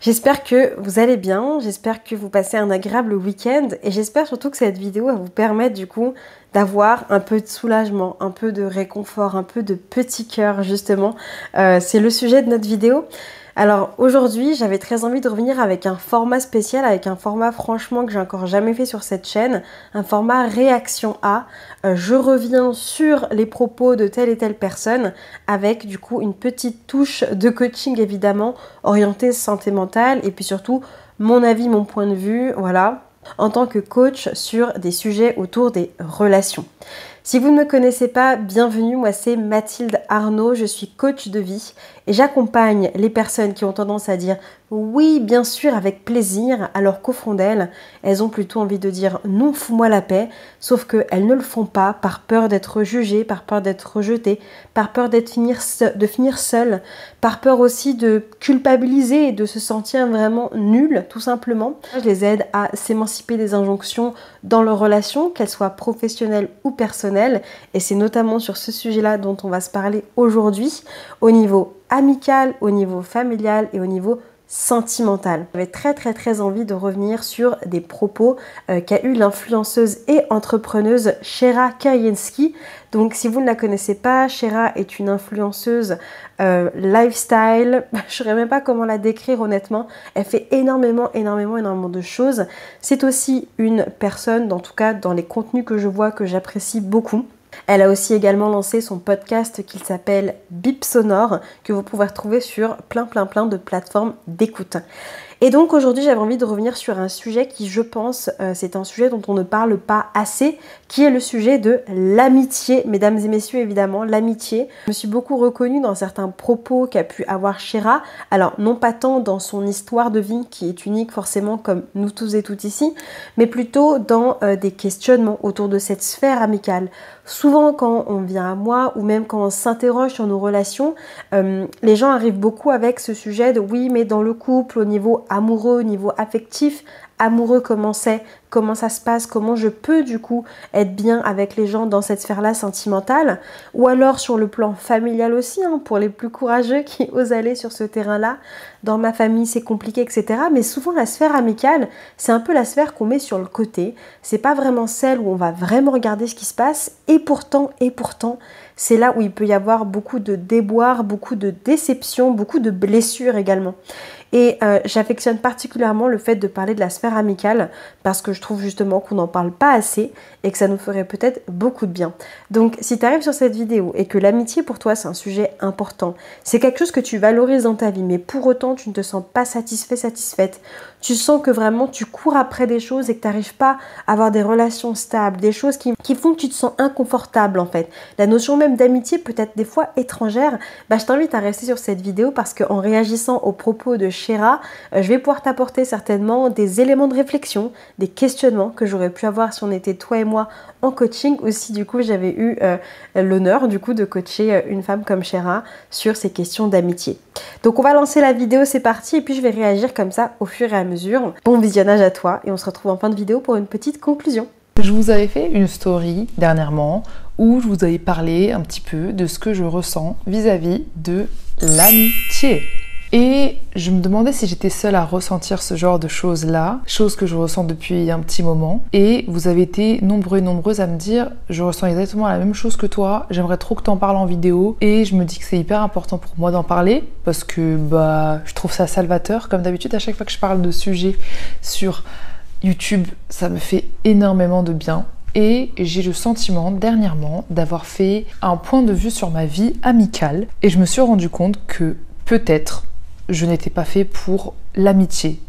J'espère que vous allez bien, j'espère que vous passez un agréable week-end et j'espère surtout que cette vidéo va vous permettre du coup d'avoir un peu de soulagement, un peu de réconfort, un peu de petit cœur justement. C'est le sujet de notre vidéo. Alors aujourd'hui, j'avais très envie de revenir avec un format spécial, avec un format franchement que j'ai encore jamais fait sur cette chaîne, un format réaction à. Je reviens sur les propos de telle et telle personne avec du coup une petite touche de coaching évidemment orientée santé mentale et puis surtout mon avis, mon point de vue, voilà, en tant que coach sur des sujets autour des relations. Si vous ne me connaissez pas, bienvenue, moi c'est Mathilde Arnaud, je suis coach de vie et j'accompagne les personnes qui ont tendance à dire oui, bien sûr, avec plaisir, alors qu'au fond d'elles, elles ont plutôt envie de dire non, fous-moi la paix, sauf qu'elles ne le font pas par peur d'être jugées, par peur d'être rejetées, par peur de finir seules, par peur aussi de culpabiliser et de se sentir vraiment nulles, tout simplement. Je les aide à s'émanciper des injonctions dans leurs relations, qu'elles soient professionnelles ou personnelles, et c'est notamment sur ce sujet-là dont on va se parler aujourd'hui, au niveau amical, au niveau familial et au niveau sentimentale. J'avais très envie de revenir sur des propos qu'a eu l'influenceuse et entrepreneuse Shera Kayenski. Donc si vous ne la connaissez pas, Shera est une influenceuse lifestyle, je ne saurais même pas comment la décrire honnêtement, elle fait énormément de choses. C'est aussi une personne, en tout cas dans les contenus que je vois, que j'apprécie beaucoup. Elle a aussi également lancé son podcast qui s'appelle Bip Sonore, que vous pouvez retrouver sur plein de plateformes d'écoute. Et donc aujourd'hui j'avais envie de revenir sur un sujet qui, je pense, c'est un sujet dont on ne parle pas assez, qui est le sujet de l'amitié, mesdames et messieurs, évidemment, l'amitié. Je me suis beaucoup reconnue dans certains propos qu'a pu avoir Shera, alors non pas tant dans son histoire de vie qui est unique forcément comme nous tous et toutes ici, mais plutôt dans des questionnements autour de cette sphère amicale. Souvent quand on vient à moi ou même quand on s'interroge sur nos relations, les gens arrivent beaucoup avec ce sujet de oui mais dans le couple, au niveau amoureux, au niveau affectif, amoureux comment c'est, comment ça se passe, comment je peux du coup être bien avec les gens dans cette sphère-là sentimentale, ou alors sur le plan familial aussi, hein, pour les plus courageux qui osent aller sur ce terrain-là, dans ma famille c'est compliqué, etc. Mais souvent la sphère amicale, c'est un peu la sphère qu'on met sur le côté, c'est pas vraiment celle où on va vraiment regarder ce qui se passe, et pourtant, c'est là où il peut y avoir beaucoup de déboires, beaucoup de déceptions, beaucoup de blessures également. Et j'affectionne particulièrement le fait de parler de la sphère amicale parce que je trouve justement qu'on n'en parle pas assez et que ça nous ferait peut-être beaucoup de bien. Donc si tu arrives sur cette vidéo et que l'amitié pour toi c'est un sujet important, c'est quelque chose que tu valorises dans ta vie mais pour autant tu ne te sens pas satisfaite, tu sens que vraiment tu cours après des choses et que tu n'arrives pas à avoir des relations stables, des choses qui font que tu te sens inconfortable en fait. La notion même d'amitié peut être des fois étrangère. Je t'invite à rester sur cette vidéo parce qu'en réagissant aux propos de Shera, je vais pouvoir t'apporter certainement des éléments de réflexion, des questionnements que j'aurais pu avoir si on était toi et moi en coaching. Aussi du coup j'avais eu l'honneur du coup de coacher une femme comme Shera sur ces questions d'amitié. Donc on va lancer la vidéo, c'est parti, et puis je vais réagir comme ça au fur et à mesure. Bon visionnage à toi et on se retrouve en fin de vidéo pour une petite conclusion. Je vous avais fait une story dernièrement où je vous avais parlé un petit peu de ce que je ressens vis-à-vis de l'amitié. Et je me demandais si j'étais seule à ressentir ce genre de choses-là, choses que je ressens depuis un petit moment. Et vous avez été nombreux et nombreuses à me dire « Je ressens exactement la même chose que toi, j'aimerais trop que t'en parles en vidéo. » Et je me dis que c'est hyper important pour moi d'en parler parce que je trouve ça salvateur. Comme d'habitude, à chaque fois que je parle de sujets sur YouTube, ça me fait énormément de bien. Et j'ai le sentiment dernièrement d'avoir fait un point de vue sur ma vie amicale. Et je me suis rendu compte que peut-être je n'étais pas fait pour l'amitié.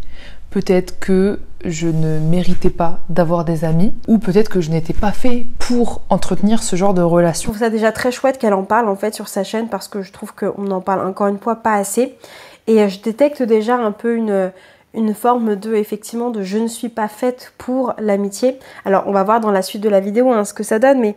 Peut-être que je ne méritais pas d'avoir des amis, ou peut-être que je n'étais pas fait pour entretenir ce genre de relation. Je trouve ça déjà très chouette qu'elle en parle en fait sur sa chaîne parce que je trouve qu'on n'en parle encore une fois pas assez. Et je détecte déjà un peu une forme de, effectivement, de je ne suis pas faite pour l'amitié. Alors on va voir dans la suite de la vidéo ce que ça donne, mais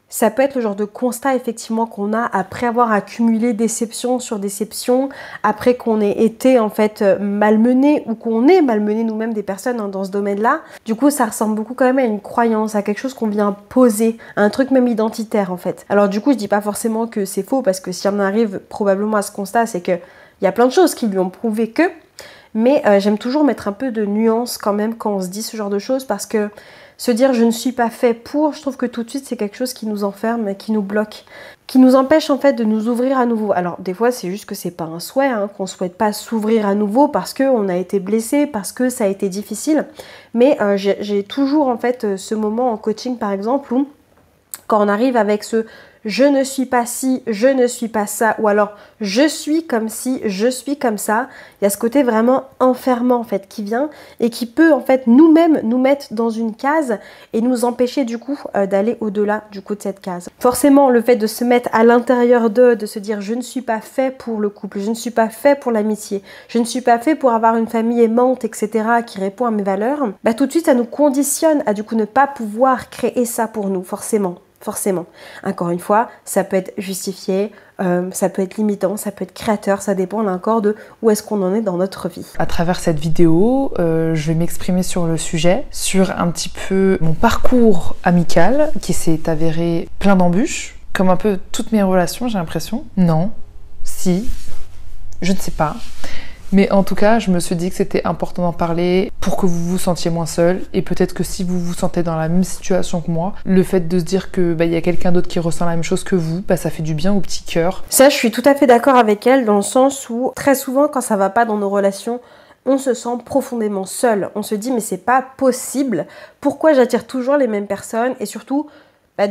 ça peut être le genre de constat effectivement qu'on a après avoir accumulé déception sur déception, après qu'on ait été en fait malmené ou qu'on ait malmené nous-mêmes des personnes dans ce domaine-là. Du coup, ça ressemble beaucoup quand même à une croyance, à quelque chose qu'on vient poser, à un truc même identitaire en fait. Alors du coup, je dis pas forcément que c'est faux parce que si on arrive probablement à ce constat, c'est que il y a plein de choses qui lui ont prouvé que. mais j'aime toujours mettre un peu de nuance quand même quand on se dit ce genre de choses, parce que se dire je ne suis pas fait pour, je trouve que tout de suite c'est quelque chose qui nous enferme, qui nous bloque, qui nous empêche en fait de nous ouvrir à nouveau. Alors des fois c'est juste que c'est pas un souhait, hein, qu'on souhaite pas s'ouvrir à nouveau parce qu'on a été blessé, parce que ça a été difficile. Mais j'ai toujours en fait ce moment en coaching par exemple où quand on arrive avec ce je ne suis pas ci, je ne suis pas ça, ou alors je suis comme ci, je suis comme ça, il y a ce côté vraiment enfermant en fait qui vient et qui peut en fait nous-mêmes nous mettre dans une case et nous empêcher du coup d'aller au-delà du coup de cette case. Forcément le fait de se mettre à l'intérieur de se dire je ne suis pas fait pour le couple, je ne suis pas fait pour l'amitié, je ne suis pas fait pour avoir une famille aimante, etc. qui répond à mes valeurs, bah tout de suite ça nous conditionne à du coup ne pas pouvoir créer ça pour nous, forcément. Forcément. Encore une fois, ça peut être justifié, ça peut être limitant, ça peut être créateur, ça dépend là encore de où est-ce qu'on en est dans notre vie. À travers cette vidéo, je vais m'exprimer sur le sujet, sur un petit peu mon parcours amical qui s'est avéré plein d'embûches, comme un peu toutes mes relations, j'ai l'impression. Non, si, je ne sais pas. Mais en tout cas, je me suis dit que c'était important d'en parler pour que vous vous sentiez moins seul. Et peut-être que si vous vous sentez dans la même situation que moi, le fait de se dire que y a quelqu'un d'autre qui ressent la même chose que vous, ça fait du bien au petit cœur. Ça, je suis tout à fait d'accord avec elle dans le sens où très souvent, quand ça va pas dans nos relations, on se sent profondément seul. On se dit mais c'est pas possible. Pourquoi j'attire toujours les mêmes personnes? Et surtout,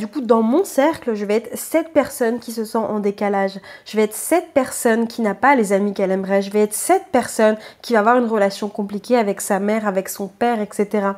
du coup, dans mon cercle, je vais être cette personne qui se sent en décalage. Je vais être cette personne qui n'a pas les amis qu'elle aimerait. Je vais être cette personne qui va avoir une relation compliquée avec sa mère, avec son père, etc.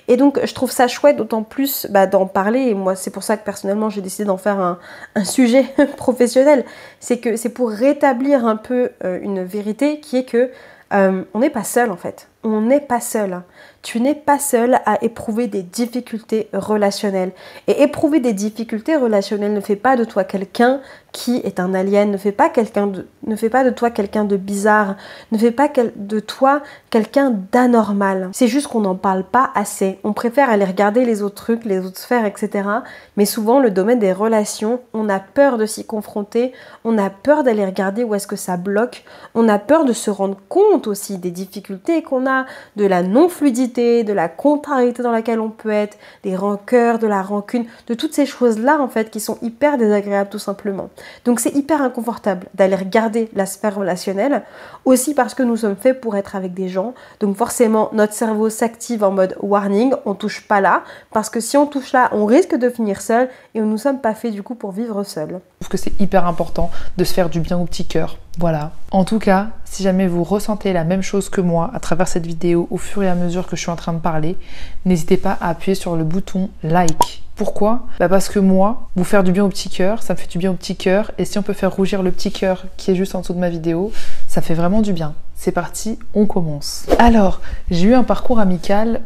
Et donc, je trouve ça chouette d'autant plus d'en parler. Et moi, c'est pour ça que personnellement, j'ai décidé d'en faire un sujet professionnel. C'est que c'est pour rétablir un peu une vérité qui est que on n'est pas seul en fait. On n'est pas seul. Tu n'es pas seul à éprouver des difficultés relationnelles. Et éprouver des difficultés relationnelles ne fait pas de toi quelqu'un qui est un alien, ne fait pas de toi quelqu'un de bizarre, ne fait pas de toi quelqu'un d'anormal. C'est juste qu'on n'en parle pas assez. On préfère aller regarder les autres trucs, les autres sphères, etc. Mais souvent, le domaine des relations, on a peur de s'y confronter, on a peur d'aller regarder où est-ce que ça bloque, on a peur de se rendre compte aussi des difficultés qu'on a, de la non-fluidité, de la contrariété dans laquelle on peut être, des rancœurs, de la rancune, de toutes ces choses-là en fait qui sont hyper désagréables tout simplement. Donc c'est hyper inconfortable d'aller regarder la sphère relationnelle, aussi parce que nous sommes faits pour être avec des gens, donc forcément notre cerveau s'active en mode warning, on touche pas là, parce que si on touche là, on risque de finir seul, et nous ne sommes pas faits du coup pour vivre seul. Je trouve que c'est hyper important de se faire du bien au petit cœur. Voilà. En tout cas, si jamais vous ressentez la même chose que moi à travers cette vidéo au fur et à mesure que je suis en train de parler, n'hésitez pas à appuyer sur le bouton like. Pourquoi? Parce que moi, vous faire du bien au petit cœur, ça me fait du bien au petit cœur. Et si on peut faire rougir le petit cœur qui est juste en dessous de ma vidéo, ça fait vraiment du bien. C'est parti, on commence. Alors, j'ai eu un parcours amical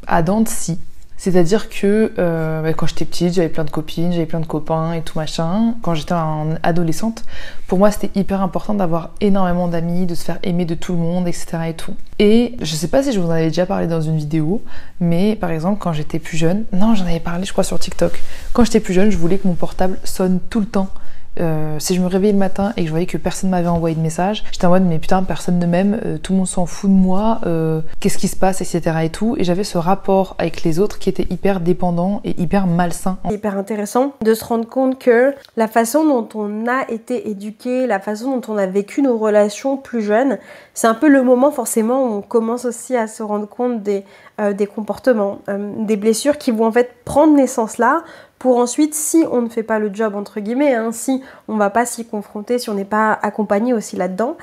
à dents de scie. C'est-à-dire que quand j'étais petite, j'avais plein de copines, j'avais plein de copains et tout machin. Quand j'étais adolescente, pour moi c'était hyper important d'avoir énormément d'amis, de se faire aimer de tout le monde, etc. et tout. Et je sais pas si je vous en avais déjà parlé dans une vidéo, mais par exemple quand j'étais plus jeune, non j'en avais parlé je crois sur TikTok. Quand j'étais plus jeune, je voulais que mon portable sonne tout le temps. Si je me réveillais le matin et que je voyais que personne m'avait envoyé de message, j'étais en mode mais putain personne ne m'aime, tout le monde s'en fout de moi, qu'est-ce qui se passe, etc. et tout. Et j'avais ce rapport avec les autres qui était hyper dépendant et hyper malsain. C'est hyper intéressant de se rendre compte que la façon dont on a été éduqué, la façon dont on a vécu nos relations plus jeunes, c'est un peu le moment forcément où on commence aussi à se rendre compte des comportements, des blessures qui vont en fait prendre naissance là, pour ensuite, si on ne fait pas le job entre guillemets, si on ne va pas s'y confronter, si on n'est pas accompagné aussi là-dedans,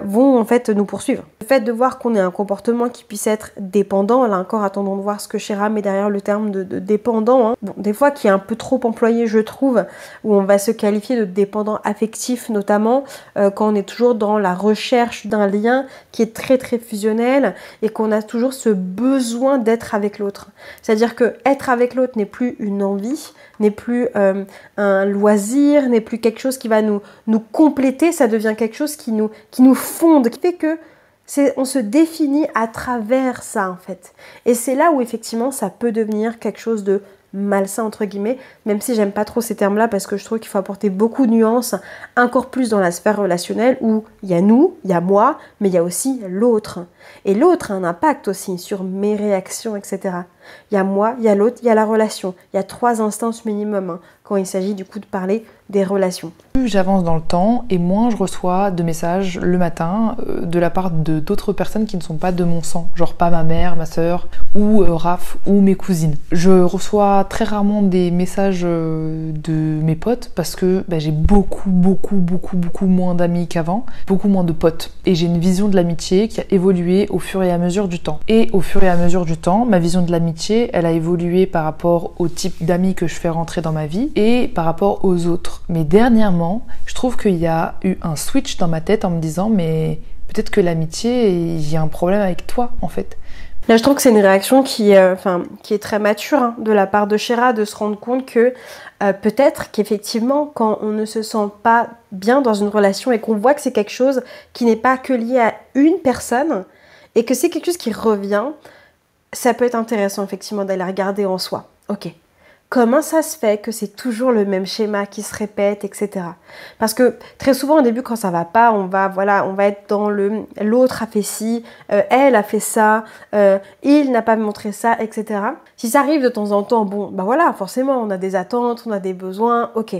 vont en fait nous poursuivre. Le fait de voir qu'on ait un comportement qui puisse être dépendant, là encore attendons de voir ce que Shira met derrière le terme de dépendant, bon, des fois qui est un peu trop employé je trouve, où on va se qualifier de dépendant affectif notamment, quand on est toujours dans la recherche d'un lien qui est très très fusionnel et qu'on a toujours ce besoin d'être avec l'autre. C'est-à-dire que être avec l'autre n'est plus une envie, n'est plus un loisir, n'est plus quelque chose qui va nous compléter, ça devient quelque chose qui nous fonde, qui fait que on se définit à travers ça en fait. Et c'est là où effectivement ça peut devenir quelque chose de malsain entre guillemets, même si j'aime pas trop ces termes-là parce que je trouve qu'il faut apporter beaucoup de nuances, encore plus dans la sphère relationnelle où il y a nous, il y a moi, mais il y a aussi l'autre. Et l'autre a un impact aussi sur mes réactions, etc. Il y a moi, il y a l'autre, il y a la relation. Il y a 3 instances minimum hein, quand il s'agit du coup de parler des relations. Plus j'avance dans le temps et moins je reçois de messages le matin de la part de d'autres personnes qui ne sont pas de mon sang, genre pas ma mère, ma soeur ou Raph ou mes cousines. Je reçois très rarement des messages de mes potes parce que j'ai beaucoup moins d'amis qu'avant, beaucoup moins de potes et j'ai une vision de l'amitié qui a évolué au fur et à mesure du temps. Et au fur et à mesure du temps, ma vision de l'amitié, elle a évolué par rapport au type d'amis que je fais rentrer dans ma vie et par rapport aux autres. Mais dernièrement, je trouve qu'il y a eu un switch dans ma tête en me disant mais peut-être que l'amitié, il y a un problème avec toi en fait. Là, je trouve que c'est une réaction qui est très mature hein, de la part de Chéra, de se rendre compte que peut-être qu'effectivement, quand on ne se sent pas bien dans une relation et qu'on voit que c'est quelque chose qui n'est pas que lié à une personne et que c'est quelque chose qui revient, ça peut être intéressant effectivement d'aller regarder en soi. Ok. Comment ça se fait que c'est toujours le même schéma qui se répète, etc. Parce que très souvent au début quand ça va pas, on va être dans l'autre a fait ci, elle a fait ça, il n'a pas montré ça, etc. Si ça arrive de temps en temps, bon, voilà, forcément on a des attentes, on a des besoins, ok.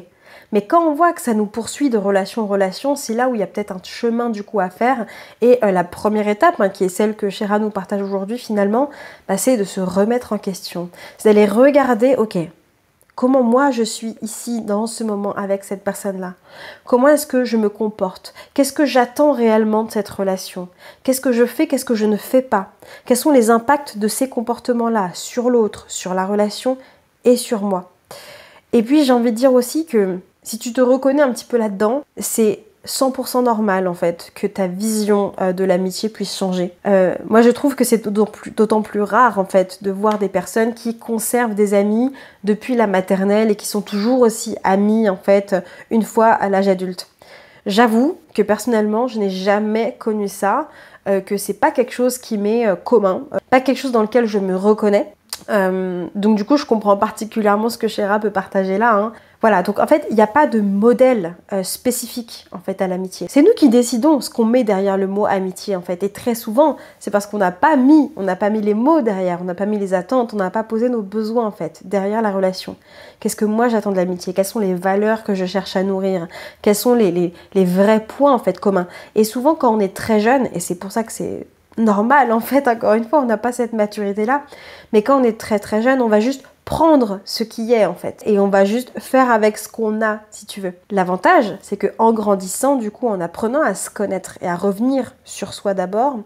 Mais quand on voit que ça nous poursuit de relation en relation, c'est là où il y a peut-être un chemin du coup à faire. Et la première étape, hein, qui est celle que Chéra nous partage aujourd'hui finalement, c'est de se remettre en question. C'est d'aller regarder, ok, comment moi je suis ici dans ce moment avec cette personne-là? Comment est-ce que je me comporte? Qu'est-ce que j'attends réellement de cette relation? Qu'est-ce que je fais? Qu'est-ce que je ne fais pas? Quels sont les impacts de ces comportements-là sur l'autre, sur la relation et sur moi? Et puis j'ai envie de dire aussi que si tu te reconnais un petit peu là-dedans, c'est 100% normal en fait que ta vision de l'amitié puisse changer. Moi je trouve que c'est d'autant plus rare en fait de voir des personnes qui conservent des amis depuis la maternelle et qui sont toujours aussi amis en fait une fois à l'âge adulte. J'avoue que personnellement je n'ai jamais connu ça, que c'est pas quelque chose qui m'est commun, pas quelque chose dans lequel je me reconnais. Donc du coup je comprends particulièrement ce que Chéra peut partager là hein. Voilà, donc en fait il n'y a pas de modèle spécifique en fait à l'amitié. C'est nous qui décidons ce qu'on met derrière le mot amitié en fait, et très souvent c'est parce qu'on n'a pas mis les mots derrière, on n'a pas mis les attentes, on n'a pas posé nos besoins en fait derrière la relation. Qu'est-ce que moi j'attends de l'amitié? Quelles sont les valeurs que je cherche à nourrir? Quels sont les vrais points en fait communs? Et souvent quand on est très jeune, et c'est pour ça que c'est normal en fait, encore une fois on n'a pas cette maturité là, mais quand on est très très jeune on va juste prendre ce qui est en fait et on va juste faire avec ce qu'on a si tu veux. L'avantage c'est que en grandissant du coup, en apprenant à se connaître et à revenir sur soi d'abord,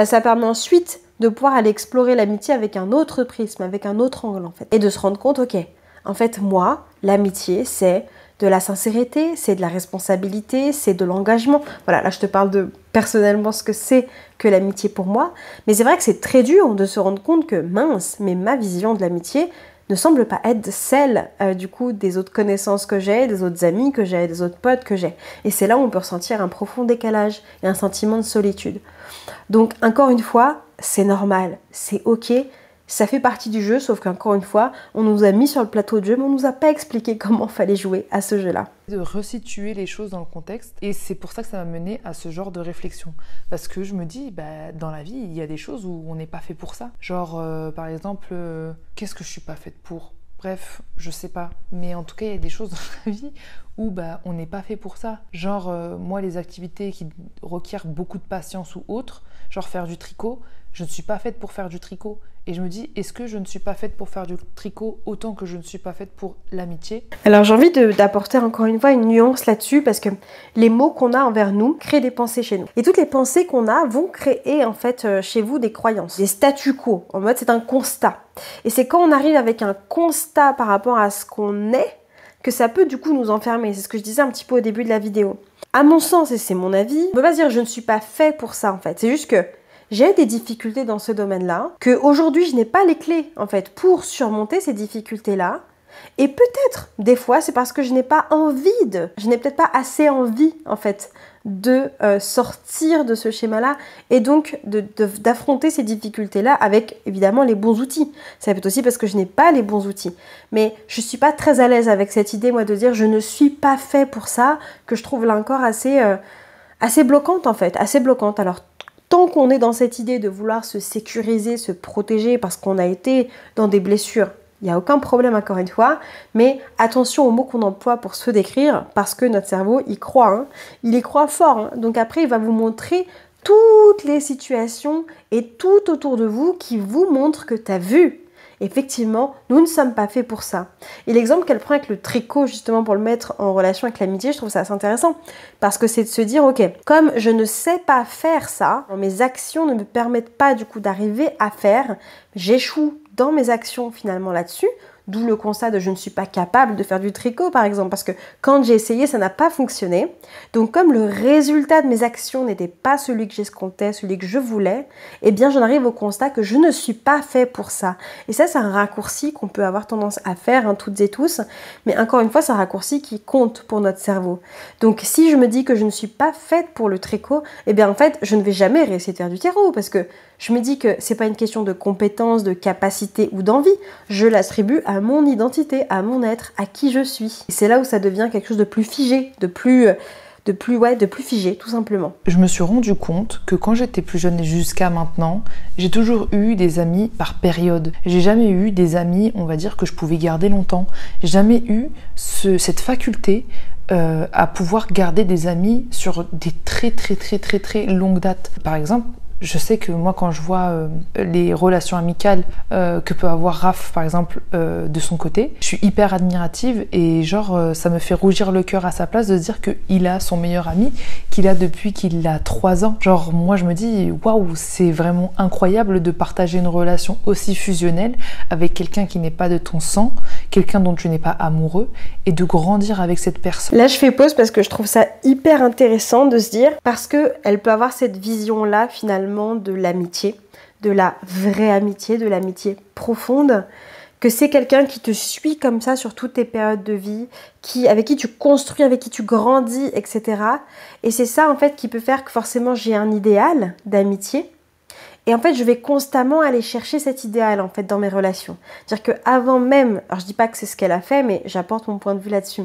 ça permet ensuite de pouvoir aller explorer l'amitié avec un autre prisme, avec un autre angle en fait, et de se rendre compte ok, en fait moi l'amitié c'est de la sincérité, c'est de la responsabilité, c'est de l'engagement. Voilà, là je te parle de personnellement ce que c'est que l'amitié pour moi. Mais c'est vrai que c'est très dur de se rendre compte que mince, mais ma vision de l'amitié ne semble pas être celle du coup des autres connaissances que j'ai, des autres amis que j'ai, des autres potes que j'ai. Et c'est là où on peut ressentir un profond décalage et un sentiment de solitude. Donc encore une fois, c'est normal, c'est ok. Ça fait partie du jeu, sauf qu'encore une fois, on nous a mis sur le plateau de jeu, mais on nous a pas expliqué comment fallait jouer à ce jeu-là. De resituer les choses dans le contexte, et c'est pour ça que ça m'a mené à ce genre de réflexion. Parce que je me dis, dans la vie, il y a des choses où on n'est pas fait pour ça. Genre, par exemple, qu'est-ce que je suis pas faite pour? Bref, je sais pas. Mais en tout cas, il y a des choses dans la vie où on n'est pas fait pour ça. Genre, moi, les activités qui requièrent beaucoup de patience ou autres, genre faire du tricot, je ne suis pas faite pour faire du tricot. Et je me dis, est-ce que je ne suis pas faite pour faire du tricot autant que je ne suis pas faite pour l'amitié? Alors j'ai envie d'apporter encore une fois une nuance là-dessus, parce que les mots qu'on a envers nous créent des pensées chez nous. Et toutes les pensées qu'on a vont créer en fait chez vous des croyances, des statu quo, en mode c'est un constat. Et c'est quand on arrive avec un constat par rapport à ce qu'on est, que ça peut du coup nous enfermer. C'est ce que je disais un petit peu au début de la vidéo. À mon sens, et c'est mon avis, on peut pas se dire je ne suis pas fait pour ça en fait. C'est juste que j'ai des difficultés dans ce domaine-là, qu'aujourd'hui je n'ai pas les clés en fait pour surmonter ces difficultés-là, Et peut-être, des fois, c'est parce que je n'ai pas je n'ai peut-être pas assez envie, en fait, de sortir de ce schéma-là et donc d'affronter ces difficultés-là avec, évidemment, les bons outils. Ça peut être aussi parce que je n'ai pas les bons outils. Mais je ne suis pas très à l'aise avec cette idée, moi, de dire je ne suis pas fait pour ça, que je trouve là encore assez bloquante, en fait, assez bloquante. Alors, tant qu'on est dans cette idée de vouloir se sécuriser, se protéger parce qu'on a été dans des blessures, il n'y a aucun problème encore une fois, mais attention aux mots qu'on emploie pour se décrire parce que notre cerveau, il croit, hein, il y croit fort. Hein. Donc après, il va vous montrer toutes les situations et tout autour de vous qui vous montrent que tu as vu. Effectivement, nous ne sommes pas faits pour ça. Et l'exemple qu'elle prend avec le tricot, justement pour le mettre en relation avec l'amitié, je trouve ça assez intéressant. Parce que c'est de se dire, ok, comme je ne sais pas faire ça, mes actions ne me permettent pas du coup d'arriver à faire, j'échoue dans mes actions finalement là-dessus, d'où le constat de je ne suis pas capable de faire du tricot par exemple, parce que quand j'ai essayé, ça n'a pas fonctionné. Donc comme le résultat de mes actions n'était pas celui que j'escomptais, celui que je voulais, eh bien j'en arrive au constat que je ne suis pas fait pour ça. Et ça, c'est un raccourci qu'on peut avoir tendance à faire, hein, toutes et tous, mais encore une fois, c'est un raccourci qui compte pour notre cerveau. Donc si je me dis que je ne suis pas faite pour le tricot, eh bien en fait, je ne vais jamais réussir à faire du terreau, parce que je me dis que c'est pas une question de compétence, de capacité ou d'envie. Je l'attribue à mon identité, à mon être, à qui je suis. Et c'est là où ça devient quelque chose de plus figé, de plus figé, tout simplement. Je me suis rendu compte que quand j'étais plus jeune et jusqu'à maintenant, j'ai toujours eu des amis par période. J'ai jamais eu des amis, on va dire, que je pouvais garder longtemps. J'ai jamais eu cette faculté à pouvoir garder des amis sur des très longues dates. Par exemple, je sais que moi, quand je vois les relations amicales que peut avoir Raph, par exemple, de son côté, je suis hyper admirative et genre, ça me fait rougir le cœur à sa place de se dire qu'il a son meilleur ami, qu'il a depuis qu'il a 3 ans. Genre, moi, je me dis, waouh, c'est vraiment incroyable de partager une relation aussi fusionnelle avec quelqu'un qui n'est pas de ton sang, quelqu'un dont tu n'es pas amoureux, et de grandir avec cette personne. Là, je fais pause parce que je trouve ça hyper intéressant de se dire, parce qu'elle peut avoir cette vision-là, finalement, de l'amitié, de la vraie amitié, de l'amitié profonde, que c'est quelqu'un qui te suit comme ça sur toutes tes périodes de vie, avec qui tu construis, avec qui tu grandis, etc. Et c'est ça, en fait, qui peut faire que forcément j'ai un idéal d'amitié. Et en fait, je vais constamment aller chercher cet idéal, en fait, dans mes relations. C'est-à-dire qu'avant même, alors je dis pas que c'est ce qu'elle a fait, mais j'apporte mon point de vue là-dessus.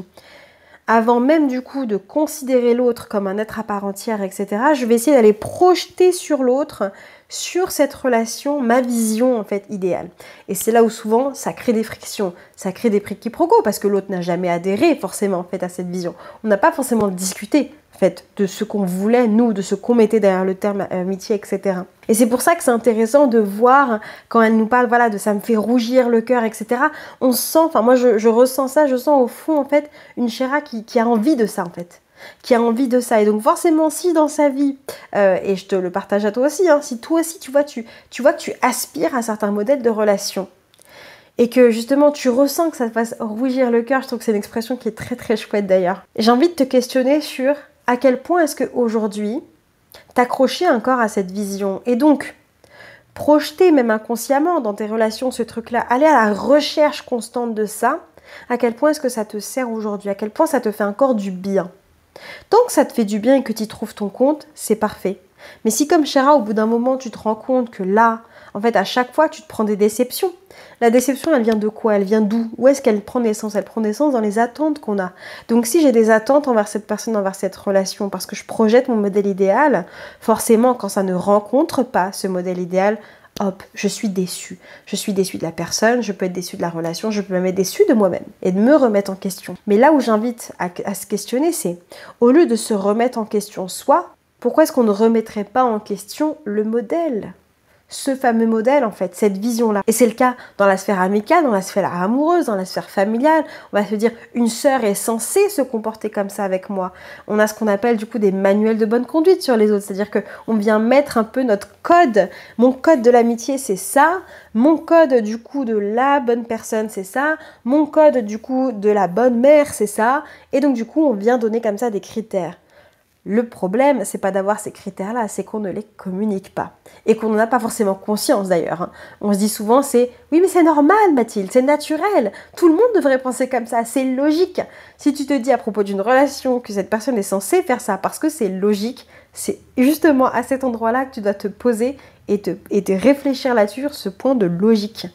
Avant même du coup de considérer l'autre comme un être à part entière, etc., je vais essayer d'aller projeter sur l'autre, sur cette relation, ma vision en fait idéale. Et c'est là où souvent ça crée des frictions, ça crée des quiproquos parce que l'autre n'a jamais adhéré forcément en fait à cette vision. On n'a pas forcément discuté en fait de ce qu'on voulait nous, de ce qu'on mettait derrière le terme amitié, etc. Et c'est pour ça que c'est intéressant de voir quand elle nous parle, voilà, de ça me fait rougir le cœur, etc. On sent, enfin moi je ressens ça, je sens au fond en fait une Chéra qui a envie de ça en fait. Qui a envie de ça. Et donc forcément, si dans sa vie, et je te le partage à toi aussi, hein, si toi aussi tu vois que tu aspires à certains modèles de relation, et que justement tu ressens que ça te fasse rougir le cœur, je trouve que c'est une expression qui est très chouette d'ailleurs. J'ai envie de te questionner sur à quel point est-ce qu'aujourd'hui, t'accrocher encore à cette vision, et donc projeter même inconsciemment dans tes relations ce truc-là, aller à la recherche constante de ça, à quel point est-ce que ça te sert aujourd'hui, à quel point ça te fait encore du bien. Tant que ça te fait du bien et que tu y trouves ton compte, c'est parfait. Mais si comme Chéra, au bout d'un moment, tu te rends compte que là, en fait, à chaque fois, tu te prends des déceptions. La déception, elle vient de quoi? Elle vient d'où? Où est-ce qu'elle prend naissance? Elle prend naissance dans les attentes qu'on a. Donc si j'ai des attentes envers cette personne, envers cette relation, parce que je projette mon modèle idéal, forcément, quand ça ne rencontre pas ce modèle idéal, hop, je suis déçue. Je suis déçue de la personne, je peux être déçue de la relation, je peux même être déçue de moi-même et de me remettre en question. Mais là où j'invite à se questionner, c'est au lieu de se remettre en question soi, pourquoi est-ce qu'on ne remettrait pas en question le modèle? Ce fameux modèle en fait, cette vision-là. Et c'est le cas dans la sphère amicale, dans la sphère amoureuse, dans la sphère familiale. On va se dire, une sœur est censée se comporter comme ça avec moi. On a ce qu'on appelle du coup des manuels de bonne conduite sur les autres. C'est-à-dire qu'on vient mettre un peu notre code. Mon code de l'amitié, c'est ça. Mon code du coup de la bonne personne, c'est ça. Mon code du coup de la bonne mère, c'est ça. Et donc du coup, on vient donner comme ça des critères. Le problème, c'est pas d'avoir ces critères-là, c'est qu'on ne les communique pas. Et qu'on n'en a pas forcément conscience d'ailleurs, hein. On se dit souvent, oui mais c'est normal Mathilde, c'est naturel. Tout le monde devrait penser comme ça, c'est logique. Si tu te dis à propos d'une relation que cette personne est censée faire ça parce que c'est logique, c'est justement à cet endroit-là que tu dois te poser et te réfléchir là-dessus sur ce point de logique.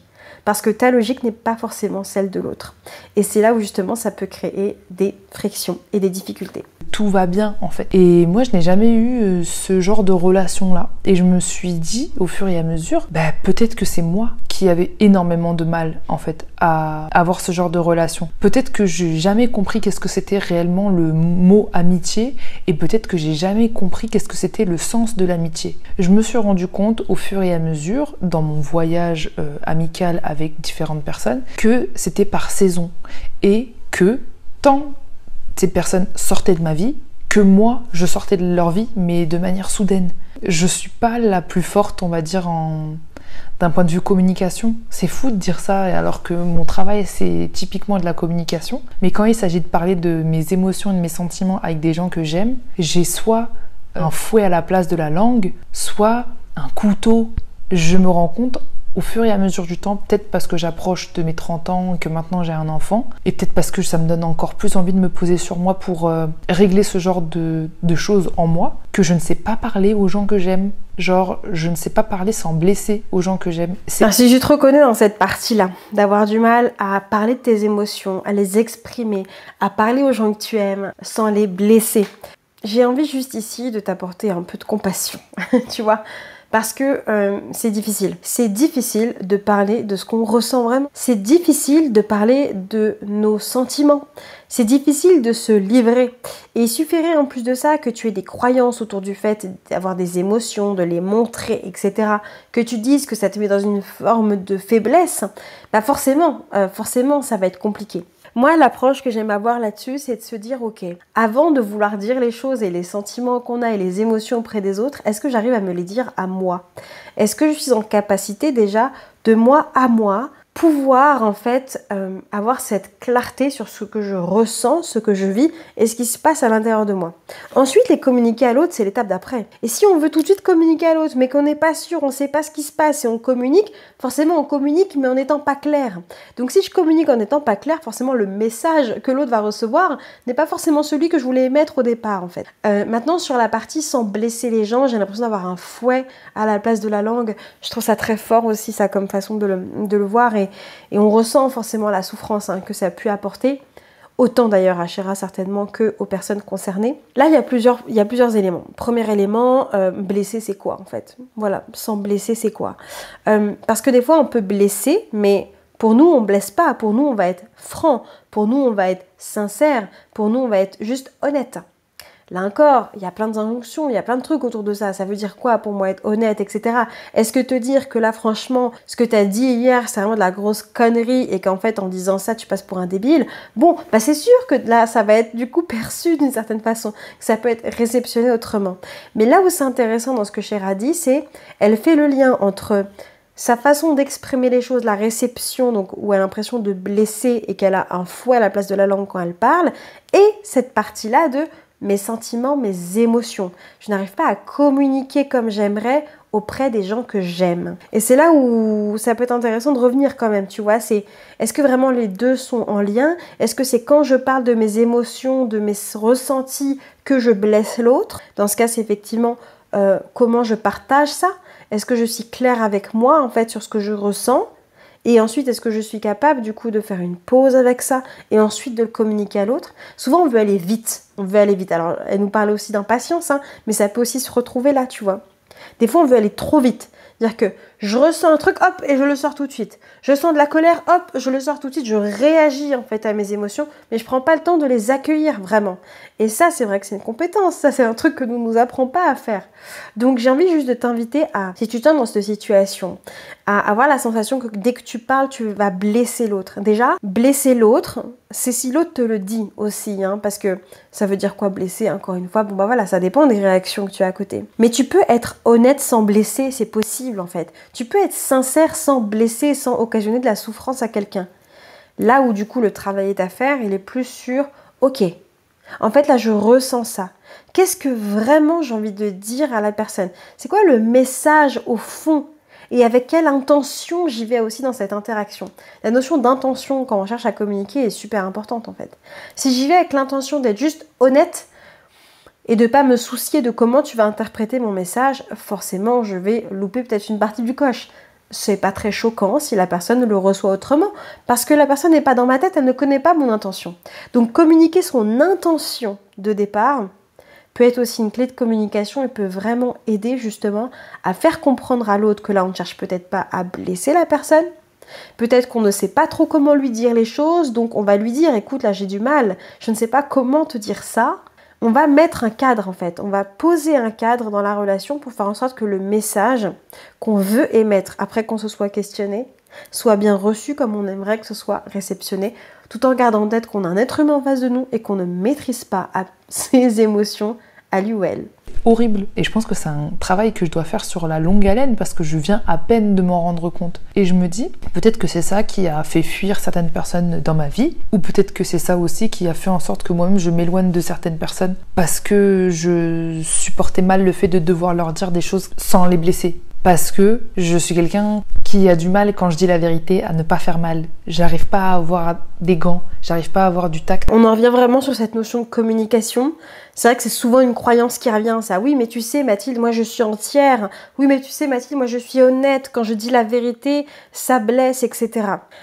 Parce que ta logique n'est pas forcément celle de l'autre. Et c'est là où justement ça peut créer des frictions et des difficultés. Tout va bien en fait. Et moi je n'ai jamais eu ce genre de relation là. Et je me suis dit au fur et à mesure, peut-être que c'est moi qui avais énormément de mal en fait à avoir ce genre de relation. Peut-être que j'ai jamais compris qu'est-ce que c'était réellement le mot amitié et peut-être que j'ai jamais compris qu'est-ce que c'était le sens de l'amitié. Je me suis rendu compte au fur et à mesure dans mon voyage amical avec différentes personnes que c'était par saison et que tant ces personnes sortaient de ma vie que moi je sortais de leur vie mais de manière soudaine. Je suis pas la plus forte on va dire d'un point de vue communication. C'est fou de dire ça alors que mon travail c'est typiquement de la communication. Mais quand il s'agit de parler de mes émotions et de mes sentiments avec des gens que j'aime, j'ai soit un fouet à la place de la langue, soit un couteau. Je me rends compte au fur et à mesure du temps, peut-être parce que j'approche de mes 30 ans et que maintenant j'ai un enfant, et peut-être parce que ça me donne encore plus envie de me poser sur moi pour régler ce genre de choses en moi, que je ne sais pas parler aux gens que j'aime. Genre, je ne sais pas parler sans blesser aux gens que j'aime. Si je te reconnais dans cette partie-là, d'avoir du mal à parler de tes émotions, à les exprimer, à parler aux gens que tu aimes sans les blesser, j'ai envie juste ici de t'apporter un peu de compassion, tu vois. Parce que c'est difficile. C'est difficile de parler de ce qu'on ressent vraiment. C'est difficile de parler de nos sentiments. C'est difficile de se livrer. Et il suffirait en plus de ça que tu aies des croyances autour du fait d'avoir des émotions, de les montrer, etc. Que tu dises que ça te met dans une forme de faiblesse. Forcément, ça va être compliqué. Moi, l'approche que j'aime avoir là-dessus, c'est de se dire, ok, avant de vouloir dire les choses et les sentiments qu'on a et les émotions auprès des autres, est-ce que j'arrive à me les dire à moi? Est-ce que je suis en capacité déjà, de moi à moi, pouvoir en fait avoir cette clarté sur ce que je ressens, ce que je vis et ce qui se passe à l'intérieur de moi. Ensuite, les communiquer à l'autre, c'est l'étape d'après. Et si on veut tout de suite communiquer à l'autre, mais qu'on n'est pas sûr, on ne sait pas ce qui se passe et on communique, forcément on communique mais en n'étant pas clair. Donc si je communique en n'étant pas clair, forcément le message que l'autre va recevoir n'est pas forcément celui que je voulais émettre au départ en fait. Maintenant sur la partie sans blesser les gens, j'ai l'impression d'avoir un fouet à la place de la langue. Je trouve ça très fort aussi ça comme façon de le voir et on ressent forcément la souffrance que ça a pu apporter, autant d'ailleurs à Chéra certainement que aux personnes concernées. Là, il y a plusieurs éléments. Premier élément, blesser c'est quoi en fait? Voilà, sans blesser c'est quoi? Parce que des fois on peut blesser, mais pour nous on blesse pas, pour nous on va être franc, pour nous on va être sincère, pour nous on va être juste honnête. Là encore, il y a plein d'injonctions, il y a plein de trucs autour de ça. Ça veut dire quoi pour moi être honnête, etc. Est-ce que te dire que là, franchement, ce que tu as dit hier, c'est vraiment de la grosse connerie et qu'en fait, en disant ça, tu passes pour un débile? Bon, c'est sûr que là, ça va être du coup perçu d'une certaine façon, que ça peut être réceptionné autrement. Mais là où c'est intéressant dans ce que Chéra dit, c'est elle fait le lien entre sa façon d'exprimer les choses, la réception, donc où elle a l'impression de blesser et qu'elle a un fouet à la place de la langue quand elle parle, et cette partie-là de mes sentiments, mes émotions. Je n'arrive pas à communiquer comme j'aimerais auprès des gens que j'aime. Et c'est là où ça peut être intéressant de revenir quand même, tu vois, est-ce que vraiment les deux sont en lien? Est-ce que c'est quand je parle de mes émotions, de mes ressentis que je blesse l'autre? Dans ce cas, c'est effectivement comment je partage ça? Est-ce que je suis claire avec moi en fait sur ce que je ressens? Et ensuite, est-ce que je suis capable du coup de faire une pause avec ça et ensuite de le communiquer à l'autre? Souvent, on veut aller vite. Alors, elle nous parle aussi d'impatience, mais ça peut aussi se retrouver là, tu vois. Des fois, on veut aller trop vite. C'est-à-dire que je ressens un truc, hop, et je le sors tout de suite. Je sens de la colère, hop, je le sors tout de suite. Je réagis en fait à mes émotions, mais je prends pas le temps de les accueillir vraiment. Et ça, c'est vrai que c'est une compétence. Ça, c'est un truc que nous apprend pas à faire. Donc, j'ai envie juste de t'inviter à, si tu tombes dans cette situation, à avoir la sensation que dès que tu parles, tu vas blesser l'autre. Déjà, blesser l'autre, c'est si l'autre te le dit aussi, parce que ça veut dire quoi blesser, encore une fois. Bon, voilà, ça dépend des réactions que tu as à côté. Mais tu peux être honnête sans blesser, c'est possible en fait. Tu peux être sincère sans blesser, sans occasionner de la souffrance à quelqu'un. Là où du coup le travail est à faire, il est plus sur, ok, En fait, là, je ressens ça. Qu'est-ce que vraiment j'ai envie de dire à la personne? C'est quoi le message au fond? Et avec quelle intention j'y vais aussi dans cette interaction? La notion d'intention, quand on cherche à communiquer, est super importante en fait. Si j'y vais avec l'intention d'être juste honnête et de ne pas me soucier de comment tu vas interpréter mon message, forcément, je vais louper peut-être une partie du coche. C'est pas très choquant si la personne le reçoit autrement, parce que la personne n'est pas dans ma tête, elle ne connaît pas mon intention. Donc communiquer son intention de départ peut être aussi une clé de communication et peut vraiment aider justement à faire comprendre à l'autre que là on ne cherche peut-être pas à blesser la personne, peut-être qu'on ne sait pas trop comment lui dire les choses, donc on va lui dire écoute là j'ai du mal, je ne sais pas comment te dire ça. On va mettre un cadre en fait, on va poser un cadre dans la relation pour faire en sorte que le message qu'on veut émettre après qu'on se soit questionné soit bien reçu comme on aimerait que ce soit réceptionné, tout en gardant en tête qu'on a un être humain en face de nous et qu'on ne maîtrise pas ses émotions à lui ou elle. Horrible. Et je pense que c'est un travail que je dois faire sur la longue haleine parce que je viens à peine de m'en rendre compte. Et je me dis, peut-être que c'est ça qui a fait fuir certaines personnes dans ma vie, ou peut-être que c'est ça aussi qui a fait en sorte que moi-même je m'éloigne de certaines personnes parce que je supportais mal le fait de devoir leur dire des choses sans les blesser. Parce que je suis quelqu'un qui a du mal, quand je dis la vérité, à ne pas faire mal. J'arrive pas à avoir des gants, j'arrive pas à avoir du tact. On en revient vraiment sur cette notion de communication. C'est vrai que c'est souvent une croyance qui revient, ça. Oui, mais tu sais, Mathilde, moi je suis entière. Oui, mais tu sais, Mathilde, moi je suis honnête. Quand je dis la vérité, ça blesse, etc.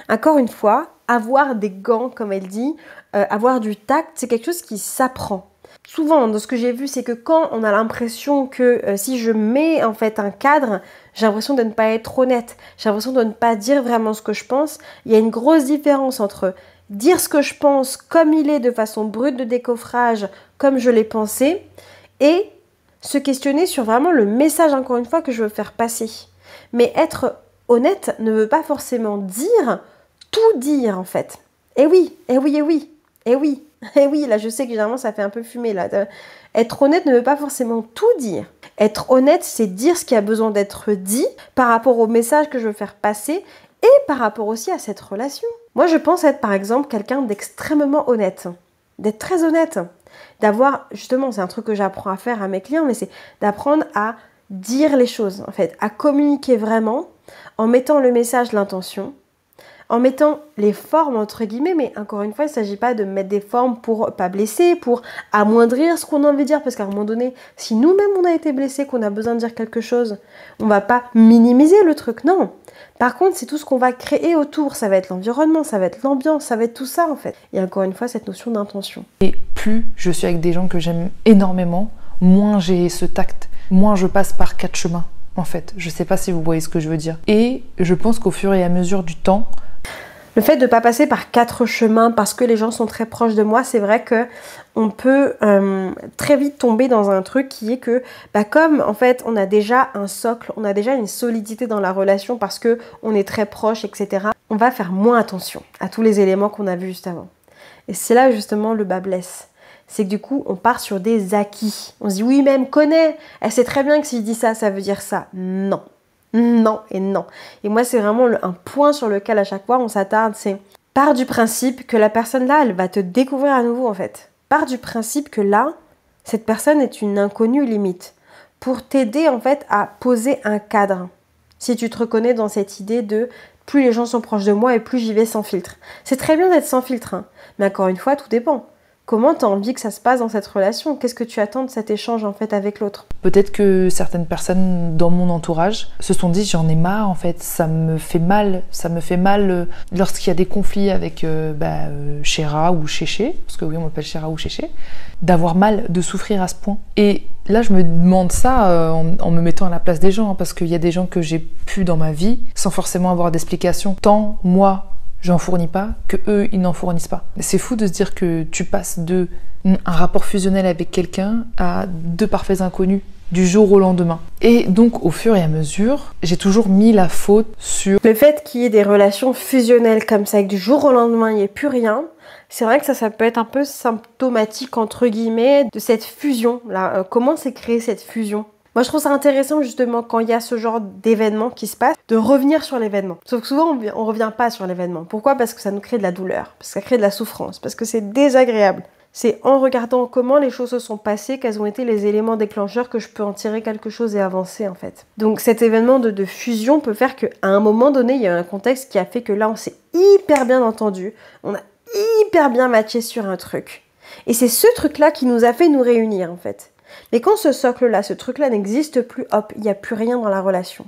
Encore une fois, avoir des gants, comme elle dit, avoir du tact, c'est quelque chose qui s'apprend. Souvent, de ce que j'ai vu, c'est que quand on a l'impression que si je mets en fait un cadre, j'ai l'impression de ne pas être honnête, j'ai l'impression de ne pas dire vraiment ce que je pense. Il y a une grosse différence entre dire ce que je pense comme il est de façon brute de décoffrage, comme je l'ai pensé, et se questionner sur vraiment le message, encore une fois, que je veux faire passer. Mais être honnête ne veut pas forcément dire tout dire en fait. Eh oui, eh oui, eh oui, eh oui. Et oui, là je sais que généralement ça fait un peu fumer là. Être honnête ne veut pas forcément tout dire. Être honnête, c'est dire ce qui a besoin d'être dit par rapport au message que je veux faire passer et par rapport aussi à cette relation. Moi je pense être par exemple quelqu'un d'extrêmement honnête, d'être très honnête, d'avoir, justement c'est un truc que j'apprends à faire à mes clients, mais c'est d'apprendre à dire les choses en fait, à communiquer vraiment en mettant le message, l'intention, en mettant les formes entre guillemets, mais encore une fois, il ne s'agit pas de mettre des formes pour pas blesser, pour amoindrir ce qu'on a envie de dire, parce qu'à un moment donné, si nous-mêmes on a été blessés, qu'on a besoin de dire quelque chose, on va pas minimiser le truc, non. Par contre, c'est tout ce qu'on va créer autour, ça va être l'environnement, ça va être l'ambiance, ça va être tout ça en fait. Et encore une fois, cette notion d'intention. Et plus je suis avec des gens que j'aime énormément, moins j'ai ce tact, moins je passe par 4 chemins en fait. Je sais pas si vous voyez ce que je veux dire. Et je pense qu'au fur et à mesure du temps, le fait de ne pas passer par 4 chemins parce que les gens sont très proches de moi, c'est vrai qu'on peut très vite tomber dans un truc qui est que, comme en fait on a déjà un socle, on a déjà une solidité dans la relation parce qu'on est très proche, etc., on va faire moins attention à tous les éléments qu'on a vus juste avant. Et c'est là justement le bas blesse. C'est que du coup, on part sur des acquis. On se dit, oui, mais elle me connaît, elle sait très bien que si je dis ça, ça veut dire ça. Non. Non et non. Et moi, c'est vraiment un point sur lequel à chaque fois on s'attarde, c'est part du principe que la personne là, elle va te découvrir à nouveau en fait. Part du principe que là, cette personne est une inconnue limite pour t'aider en fait à poser un cadre. Si tu te reconnais dans cette idée de plus les gens sont proches de moi et plus j'y vais sans filtre. C'est très bien d'être sans filtre, hein, mais encore une fois, tout dépend. Comment tu as envie que ça se passe dans cette relation? Qu'est-ce que tu attends de cet échange en fait avec l'autre? Peut-être que certaines personnes dans mon entourage se sont dit j'en ai marre en fait, ça me fait mal lorsqu'il y a des conflits avec Chéra ou Chéché, parce que oui on m'appelle Chéra ou Chéché, d'avoir mal, de souffrir à ce point. Et là je me demande ça en me mettant à la place des gens, hein, parce qu'il y a des gens que j'ai pu dans ma vie sans forcément avoir d'explication, tant moi j'en fournis pas, que eux ils n'en fournissent pas. C'est fou de se dire que tu passes de un rapport fusionnel avec quelqu'un à 2 parfaits inconnus du jour au lendemain. Et donc au fur et à mesure, j'ai toujours mis la faute sur le fait qu'il y ait des relations fusionnelles comme ça, et que du jour au lendemain il n'y ait plus rien. C'est vrai que ça peut être un peu symptomatique entre guillemets de cette fusion là. Comment s'est créée cette fusion? Moi, je trouve ça intéressant, justement, quand il y a ce genre d'événement qui se passe, de revenir sur l'événement. Sauf que souvent, on revient pas sur l'événement. Pourquoi? Parce que ça nous crée de la douleur, parce que ça crée de la souffrance, parce que c'est désagréable. C'est en regardant comment les choses se sont passées, quels ont été les éléments déclencheurs que je peux en tirer quelque chose et avancer en fait. Donc cet événement de fusion peut faire qu'à un moment donné, il y a un contexte qui a fait que là, on s'est hyper bien entendu, on a hyper bien matché sur un truc. Et c'est ce truc-là qui nous a fait nous réunir en fait. Mais quand ce socle-là, ce truc-là n'existe plus, hop, il n'y a plus rien dans la relation.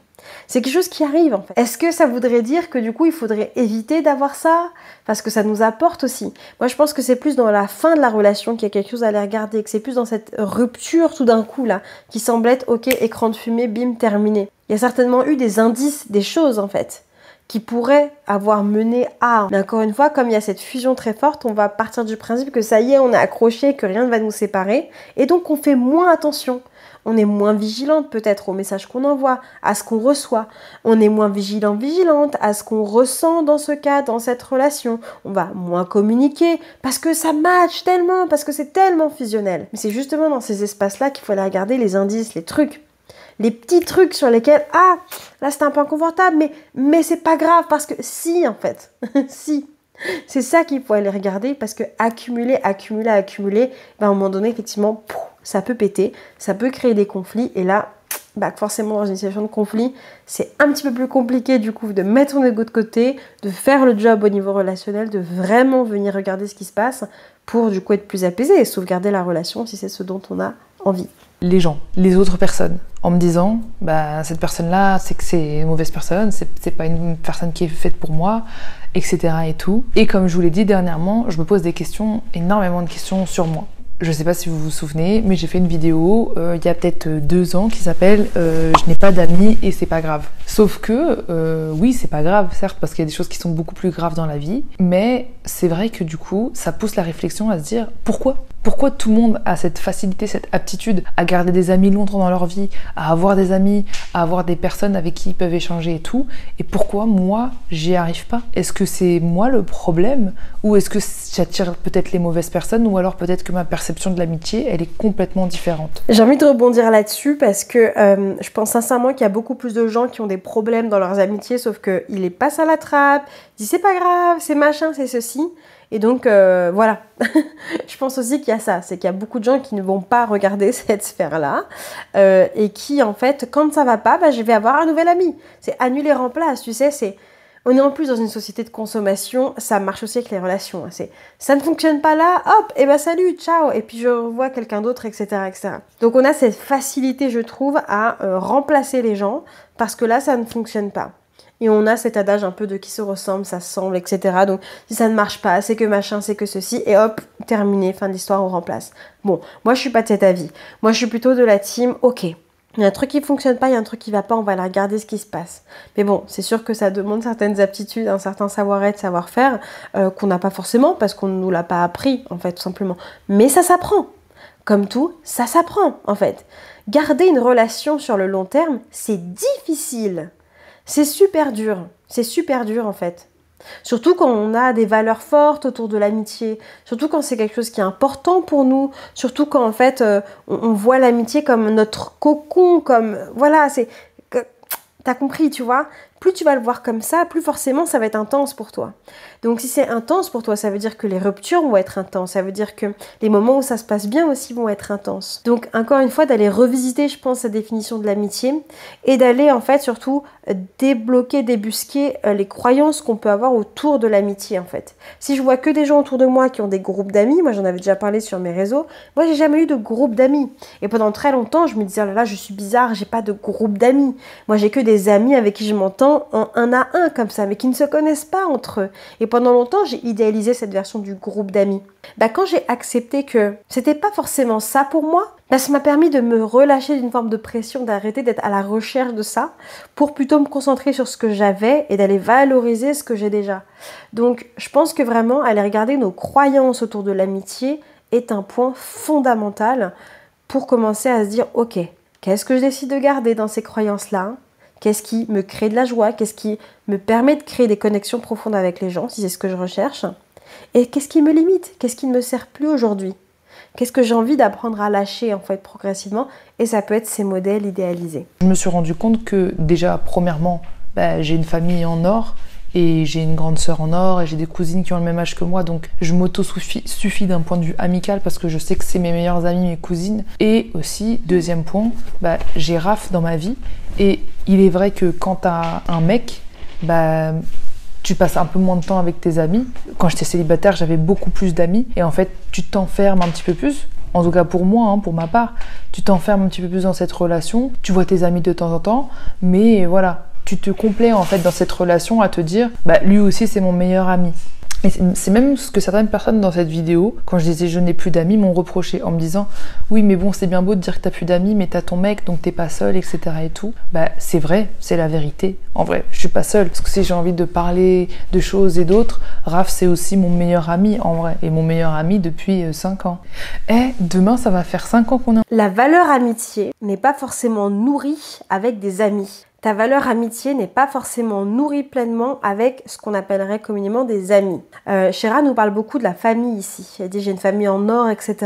C'est quelque chose qui arrive en fait. Est-ce que ça voudrait dire que du coup il faudrait éviter d'avoir ça? Parce que ça nous apporte aussi. Moi je pense que c'est plus dans la fin de la relation qu'il y a quelque chose à aller regarder, que c'est plus dans cette rupture tout d'un coup là, qui semble être ok, écran de fumée, bim, terminé. Il y a certainement eu des indices, des choses en fait, qui pourraient avoir mené à... Mais encore une fois, comme il y a cette fusion très forte, on va partir du principe que ça y est, on est accroché, que rien ne va nous séparer, et donc on fait moins attention. On est moins vigilante peut-être aux messages qu'on envoie, à ce qu'on reçoit. On est moins vigilante à ce qu'on ressent dans ce cas, dans cette relation. On va moins communiquer parce que ça match tellement, parce que c'est tellement fusionnel. Mais c'est justement dans ces espaces-là qu'il faut aller regarder les indices, les trucs. Les petits trucs sur lesquels, ah, là c'est un peu inconfortable, mais c'est pas grave parce que si en fait, si. C'est ça qu'il faut aller regarder parce que accumuler, ben, à un moment donné, effectivement, ça peut péter, ça peut créer des conflits et là, bah, forcément dans une situation de conflit, c'est un petit peu plus compliqué du coup de mettre son ego de côté, de faire le job au niveau relationnel, de vraiment venir regarder ce qui se passe pour du coup être plus apaisé et sauvegarder la relation si c'est ce dont on a envie. Les gens, les autres personnes, en me disant bah cette personne-là, c'est que c'est une mauvaise personne, c'est pas une personne qui est faite pour moi, etc. et tout. Et comme je vous l'ai dit dernièrement, je me pose des questions, énormément de questions sur moi. Je sais pas si vous vous souvenez, mais j'ai fait une vidéo il y a peut-être 2 ans qui s'appelle Je n'ai pas d'amis et c'est pas grave. Sauf que, oui, c'est pas grave, certes, parce qu'il y a des choses qui sont beaucoup plus graves dans la vie, mais c'est vrai que du coup, ça pousse la réflexion à se dire pourquoi ? Pourquoi tout le monde a cette facilité, cette aptitude à garder des amis longtemps dans leur vie, à avoir des amis, à avoir des personnes avec qui ils peuvent échanger et tout, et pourquoi moi, j'y arrive pas? Est-ce que c'est moi le problème? Ou est-ce que j'attire peut-être les mauvaises personnes? Ou alors peut-être que ma perception de l'amitié, elle est complètement différente? J'ai envie de rebondir là-dessus parce que je pense sincèrement qu'il y a beaucoup plus de gens qui ont des problèmes dans leurs amitiés, sauf qu'ils les passent à la trappe, ils disent c'est pas grave, c'est machin, c'est ceci. Et donc, voilà. Je pense aussi qu'il y a ça. C'est qu'il y a beaucoup de gens qui ne vont pas regarder cette sphère-là et qui, en fait, quand ça va pas, bah, je vais avoir un nouvel ami. C'est annuler, remplace, tu sais, c'est... On est en plus dans une société de consommation, ça marche aussi avec les relations. C'est, ça ne fonctionne pas là, hop, et ben salut, ciao, et puis je revois quelqu'un d'autre, etc., etc. Donc on a cette facilité, je trouve, à remplacer les gens parce que là, ça ne fonctionne pas. Et on a cet adage un peu de qui se ressemble, ça se semble, etc. Donc, si ça ne marche pas, c'est que machin, c'est que ceci, et hop, terminé, fin de l'histoire, on remplace. Bon, moi, je suis pas de cet avis. Moi, je suis plutôt de la team, ok, il y a un truc qui fonctionne pas, il y a un truc qui va pas, on va aller regarder ce qui se passe. Mais bon, c'est sûr que ça demande certaines aptitudes, un certain savoir-être, savoir-faire, qu'on n'a pas forcément, parce qu'on ne nous l'a pas appris, en fait, tout simplement. Mais ça s'apprend. Comme tout, ça s'apprend, en fait. Garder une relation sur le long terme, c'est difficile. C'est super dur en fait. Surtout quand on a des valeurs fortes autour de l'amitié, surtout quand c'est quelque chose qui est important pour nous, surtout quand en fait on voit l'amitié comme notre cocon, comme voilà, c'est... T'as compris, tu vois? Plus tu vas le voir comme ça, plus forcément ça va être intense pour toi. Donc si c'est intense pour toi, ça veut dire que les ruptures vont être intenses, ça veut dire que les moments où ça se passe bien aussi vont être intenses. Donc encore une fois, d'aller revisiter, je pense, la définition de l'amitié et d'aller en fait surtout débloquer, débusquer les croyances qu'on peut avoir autour de l'amitié en fait. Si je vois que des gens autour de moi qui ont des groupes d'amis, moi j'en avais déjà parlé sur mes réseaux, moi j'ai jamais eu de groupe d'amis. Et pendant très longtemps, je me disais, oh là là, je suis bizarre, j'ai pas de groupe d'amis. Moi j'ai que des amis avec qui je m'entends en un à un comme ça, mais qui ne se connaissent pas entre eux. Et pendant longtemps, j'ai idéalisé cette version du groupe d'amis. Bah, quand j'ai accepté que c'était pas forcément ça pour moi, bah, ça m'a permis de me relâcher d'une forme de pression, d'arrêter d'être à la recherche de ça, pour plutôt me concentrer sur ce que j'avais et d'aller valoriser ce que j'ai déjà. Donc, je pense que vraiment, aller regarder nos croyances autour de l'amitié est un point fondamental pour commencer à se dire, ok, qu'est-ce que je décide de garder dans ces croyances-là ? Qu'est-ce qui me crée de la joie? Qu'est-ce qui me permet de créer des connexions profondes avec les gens, si c'est ce que je recherche? Et qu'est-ce qui me limite? Qu'est-ce qui ne me sert plus aujourd'hui? Qu'est-ce que j'ai envie d'apprendre à lâcher en fait progressivement? Et ça peut être ces modèles idéalisés. Je me suis rendu compte que déjà, premièrement, j'ai une famille en or Et j'ai une grande sœur en or et j'ai des cousines qui ont le même âge que moi, donc je m'auto-suffis d'un point de vue amical parce que je sais que c'est mes meilleures amies, mes cousines. Et aussi, deuxième point, j'ai Raph dans ma vie. Et il est vrai que quand t'as un mec, tu passes un peu moins de temps avec tes amis. Quand j'étais célibataire, j'avais beaucoup plus d'amis. Et en fait, tu t'enfermes un petit peu plus. En tout cas pour moi, pour ma part, tu t'enfermes un petit peu plus dans cette relation. Tu vois tes amis de temps en temps, mais voilà, tu te complais en fait dans cette relation à te dire, lui aussi c'est mon meilleur ami. Et c'est même ce que certaines personnes dans cette vidéo, quand je disais je n'ai plus d'amis, m'ont reproché en me disant oui mais bon c'est bien beau de dire que t'as plus d'amis mais t'as ton mec donc t'es pas seule etc et tout. C'est vrai, c'est la vérité. En vrai, je suis pas seule parce que si j'ai envie de parler de choses et d'autres, Raph c'est aussi mon meilleur ami en vrai et mon meilleur ami depuis 5 ans. Et demain ça va faire 5 ans qu'on est... La valeur amitié n'est pas forcément nourrie avec des amis. Ta valeur amitié n'est pas forcément nourrie pleinement avec ce qu'on appellerait communément des amis. Shera nous parle beaucoup de la famille ici. Elle dit j'ai une famille en or, etc.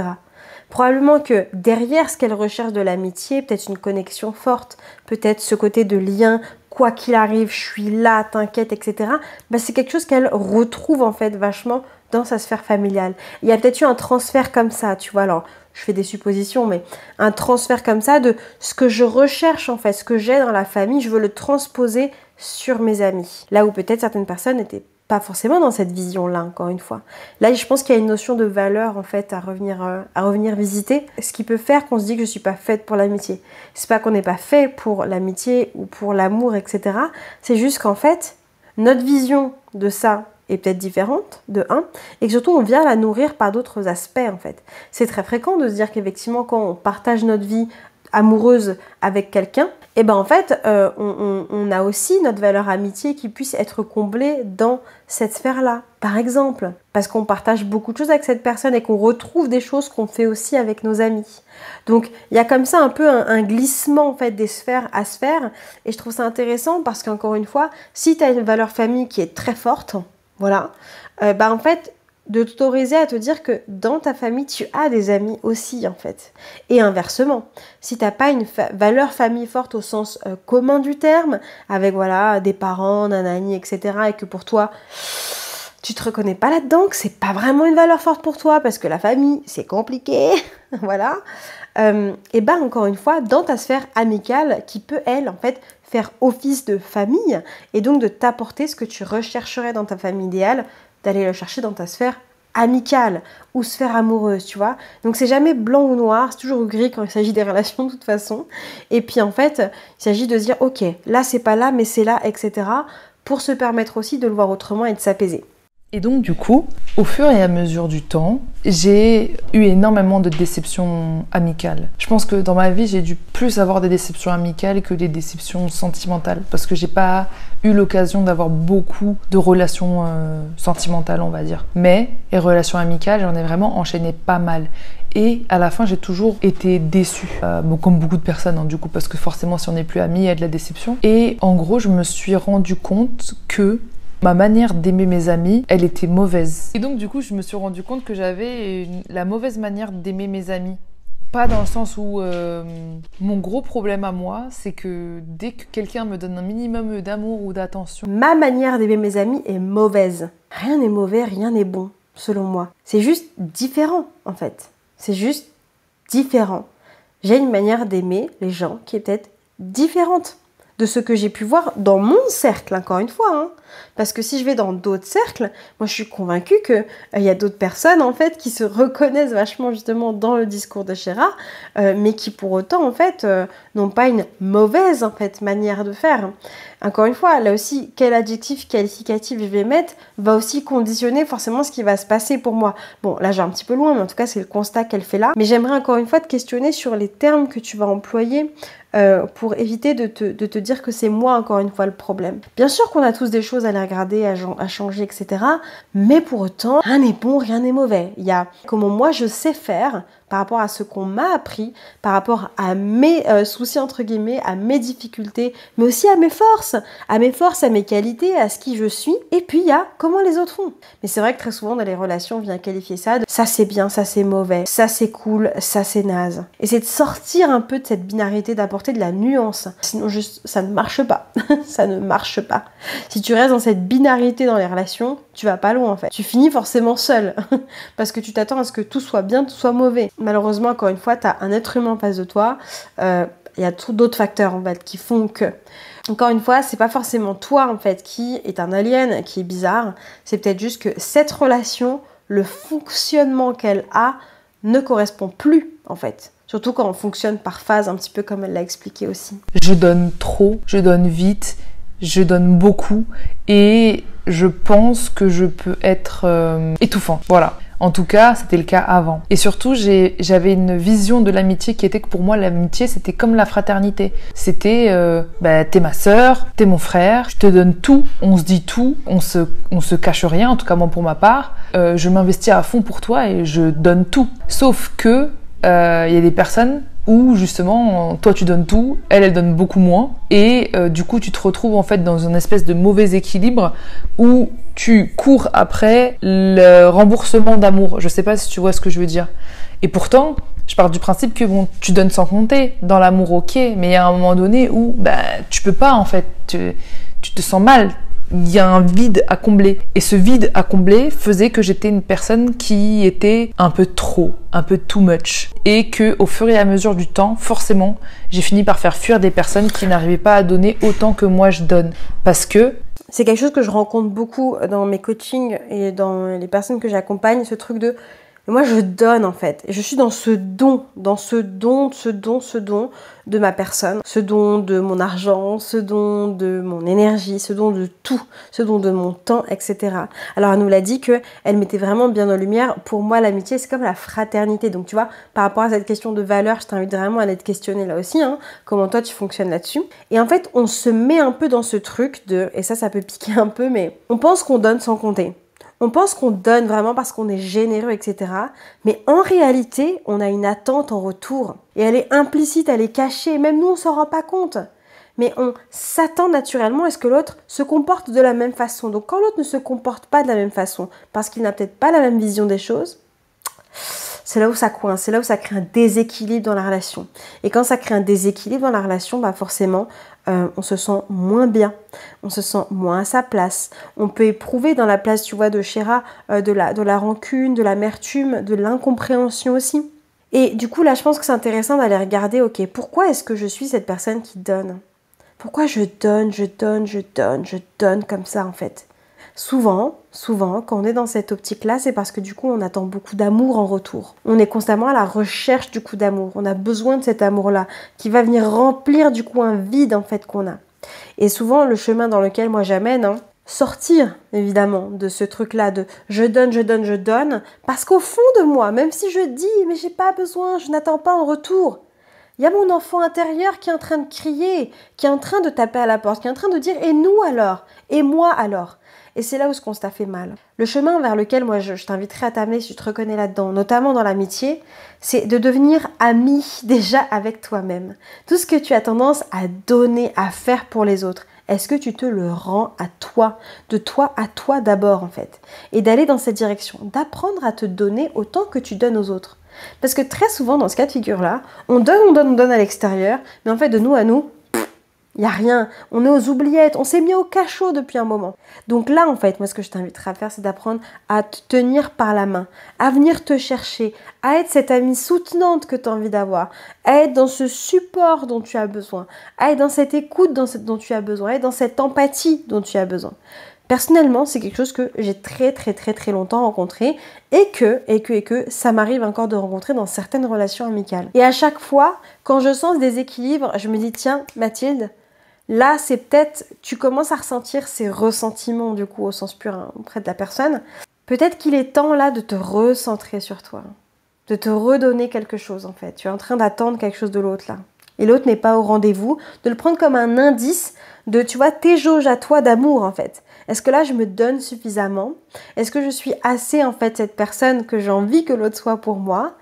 Probablement que derrière ce qu'elle recherche de l'amitié, peut-être une connexion forte, peut-être ce côté de lien, quoi qu'il arrive, je suis là, t'inquiète, etc. C'est quelque chose qu'elle retrouve en fait vachement dans sa sphère familiale. Il y a peut-être eu un transfert comme ça, tu vois, alors je fais des suppositions, mais un transfert comme ça de ce que je recherche en fait, ce que j'ai dans la famille, je veux le transposer sur mes amis. Là où peut-être certaines personnes n'étaient pas forcément dans cette vision-là, encore une fois. Là, je pense qu'il y a une notion de valeur en fait à revenir visiter, ce qui peut faire qu'on se dit que je suis pas faite pour l'amitié. C'est pas qu'on n'est pas fait pour l'amitié ou pour l'amour, etc. C'est juste qu'en fait, notre vision de ça est peut-être différente, de un, et que surtout on vient la nourrir par d'autres aspects en fait. C'est très fréquent de se dire qu'effectivement quand on partage notre vie amoureuse avec quelqu'un, et en fait on a aussi notre valeur amitié qui puisse être comblée dans cette sphère-là. Par exemple, parce qu'on partage beaucoup de choses avec cette personne et qu'on retrouve des choses qu'on fait aussi avec nos amis. Donc il y a comme ça un peu un glissement en fait des sphères à sphères, et je trouve ça intéressant parce qu'encore une fois, si tu as une valeur famille qui est très forte, voilà, en fait, de t'autoriser à te dire que dans ta famille, tu as des amis aussi, en fait. Et inversement, si tu n'as pas une valeur famille forte au sens commun du terme, avec, voilà, des parents, nanani, etc., et que pour toi, tu te reconnais pas là-dedans, que c'est pas vraiment une valeur forte pour toi, parce que la famille, c'est compliqué, voilà, encore une fois, dans ta sphère amicale, qui peut, elle, en fait, faire office de famille, et donc de t'apporter ce que tu rechercherais dans ta famille idéale, d'aller le chercher dans ta sphère amicale ou sphère amoureuse, tu vois. Donc c'est jamais blanc ou noir, c'est toujours gris quand il s'agit des relations de toute façon. Et puis en fait, il s'agit de se dire, ok, là c'est pas là, mais c'est là, etc. pour se permettre aussi de le voir autrement et de s'apaiser. Et donc du coup, au fur et à mesure du temps, j'ai eu énormément de déceptions amicales. Je pense que dans ma vie, j'ai dû plus avoir des déceptions amicales que des déceptions sentimentales, parce que j'ai pas eu l'occasion d'avoir beaucoup de relations sentimentales, on va dire. Mais les relations amicales, j'en ai vraiment enchaîné pas mal. Et à la fin, j'ai toujours été déçue. Comme beaucoup de personnes, du coup, parce que forcément, si on n'est plus amis, il y a de la déception. Et en gros, je me suis rendu compte que ma manière d'aimer mes amis, elle était mauvaise. Et donc du coup, je me suis rendu compte que j'avais la mauvaise manière d'aimer mes amis. Pas dans le sens où mon gros problème à moi, c'est que dès que quelqu'un me donne un minimum d'amour ou d'attention... Ma manière d'aimer mes amis est mauvaise. Rien n'est mauvais, rien n'est bon, selon moi. C'est juste différent, en fait. C'est juste différent. J'ai une manière d'aimer les gens qui est peut-être différente de ce que j'ai pu voir dans mon cercle, encore une fois, hein. Parce que si je vais dans d'autres cercles, moi je suis convaincue qu'il y a d'autres personnes en fait qui se reconnaissent vachement justement dans le discours de Shera, mais qui pour autant en fait n'ont pas une mauvaise en fait manière de faire. Encore une fois, là aussi, quel adjectif qualificatif je vais mettre va aussi conditionner forcément ce qui va se passer pour moi. Bon, là j'ai un petit peu loin, mais en tout cas c'est le constat qu'elle fait là. Mais j'aimerais encore une fois te questionner sur les termes que tu vas employer pour éviter de te dire que c'est moi encore une fois le problème. Bien sûr qu'on a tous des choses à les regarder, à changer, etc. Mais pour autant, rien n'est bon, rien n'est mauvais. Il y a comment moi je sais faire par rapport à ce qu'on m'a appris, par rapport à mes soucis entre guillemets, à mes difficultés, mais aussi à mes forces, à mes qualités, à ce qui je suis. Et puis il y a comment les autres font. Mais c'est vrai que très souvent dans les relations, on vient qualifier ça de ça c'est bien, ça c'est mauvais, ça c'est cool, ça c'est naze. Et c'est de sortir un peu de cette binarité, d'apporter de la nuance. Sinon juste ça ne marche pas. Ça ne marche pas. Si tu restes dans cette binarité dans les relations, tu vas pas loin en fait. Tu finis forcément seul parce que tu t'attends à ce que tout soit bien, tout soit mauvais. Malheureusement, encore une fois, tu as un être humain en face de toi. Il y a d'autres facteurs en fait qui font que. Encore une fois, c'est pas forcément toi en fait qui est un alien, qui est bizarre. C'est peut-être juste que cette relation, le fonctionnement qu'elle a, ne correspond plus en fait. Surtout quand on fonctionne par phase, un petit peu comme elle l'a expliqué aussi. Je donne trop, je donne vite, je donne beaucoup et je pense que je peux être étouffant. Voilà. En tout cas, c'était le cas avant. Et surtout, j'avais une vision de l'amitié qui était que pour moi, l'amitié, c'était comme la fraternité. C'était, t'es ma sœur, t'es mon frère, je te donne tout, on se dit tout, on se cache rien, en tout cas moi pour ma part. Je m'investis à fond pour toi et je donne tout. Sauf que, y a des personnes où justement toi tu donnes tout, elle donne beaucoup moins et du coup tu te retrouves en fait dans une espèce de mauvais équilibre où tu cours après le remboursement d'amour. Je sais pas si tu vois ce que je veux dire. Et pourtant, je pars du principe que bon, tu donnes sans compter. Dans l'amour, ok, mais il y a un moment donné où tu peux pas en fait, tu te sens mal. Il y a un vide à combler. Et ce vide à combler faisait que j'étais une personne qui était un peu trop, un peu too much. Et que au fur et à mesure du temps, forcément, j'ai fini par faire fuir des personnes qui n'arrivaient pas à donner autant que moi je donne. Parce que c'est quelque chose que je rencontre beaucoup dans mes coachings et dans les personnes que j'accompagne, ce truc de moi je donne en fait. Et je suis dans ce don de ma personne, ce don de mon argent, ce don de mon énergie, ce don de tout, ce don de mon temps, etc. Alors elle nous l'a dit qu'elle mettait vraiment bien en lumière. Pour moi l'amitié c'est comme la fraternité. Donc tu vois, par rapport à cette question de valeur, je t'invite vraiment à aller te questionner là aussi, comment toi tu fonctionnes là-dessus. Et en fait on se met un peu dans ce truc de, et ça peut piquer un peu, mais on pense qu'on donne sans compter. On pense qu'on donne vraiment parce qu'on est généreux, etc. Mais en réalité, on a une attente en retour. Et elle est implicite, elle est cachée. Même nous, on ne s'en rend pas compte. Mais on s'attend naturellement à ce que l'autre se comporte de la même façon. Donc quand l'autre ne se comporte pas de la même façon, parce qu'il n'a peut-être pas la même vision des choses, c'est là où ça coince, c'est là où ça crée un déséquilibre dans la relation. Et quand ça crée un déséquilibre dans la relation, forcément, on se sent moins bien, on se sent moins à sa place. On peut éprouver dans la place, tu vois, de Chéra, de la rancune, de l'amertume, de l'incompréhension aussi. Et du coup, là, je pense que c'est intéressant d'aller regarder, ok, pourquoi est-ce que je suis cette personne qui donne ? Pourquoi je donne comme ça, en fait ? Souvent, quand on est dans cette optique-là, c'est parce que du coup, on attend beaucoup d'amour en retour. On est constamment à la recherche du coup d'amour. On a besoin de cet amour-là qui va venir remplir du coup un vide en fait qu'on a. Et souvent, le chemin dans lequel moi j'amène, sortir évidemment de ce truc-là de je donne, parce qu'au fond de moi, même si je dis mais j'ai pas besoin, je n'attends pas en retour, il y a mon enfant intérieur qui est en train de crier, qui est en train de taper à la porte, qui est en train de dire et nous alors ? Et moi alors ? Et c'est là où ce constat fait mal. Le chemin vers lequel moi je t'inviterai à t'amener si tu te reconnais là-dedans, notamment dans l'amitié, c'est de devenir ami déjà avec toi-même. Tout ce que tu as tendance à donner, à faire pour les autres, est-ce que tu te le rends à toi, de toi à toi d'abord en fait, et d'aller dans cette direction, d'apprendre à te donner autant que tu donnes aux autres. Parce que très souvent dans ce cas de figure-là, on donne à l'extérieur, mais en fait de nous à nous, il n'y a rien, on est aux oubliettes, on s'est mis au cachot depuis un moment. Donc là, en fait, moi, ce que je t'inviterai à faire, c'est d'apprendre à te tenir par la main, à venir te chercher, à être cette amie soutenante que tu as envie d'avoir, à être dans ce support dont tu as besoin, à être dans cette écoute dont tu as besoin, à être dans cette empathie dont tu as besoin. Personnellement, c'est quelque chose que j'ai très longtemps rencontré et que ça m'arrive encore de rencontrer dans certaines relations amicales. Et à chaque fois, quand je sens ce déséquilibre, je me dis, tiens, Mathilde, là, c'est peut-être, tu commences à ressentir ces ressentiments, du coup, au sens pur, auprès de la personne. Peut-être qu'il est temps, là, de te recentrer sur toi, de te redonner quelque chose, en fait. Tu es en train d'attendre quelque chose de l'autre, là. Et l'autre n'est pas au rendez-vous, de le prendre comme un indice de, tu vois, tes jauges à toi d'amour, en fait. Est-ce que là, je me donne suffisamment ? Est-ce que je suis assez, en fait, cette personne que j'ai envie que l'autre soit pour moi ?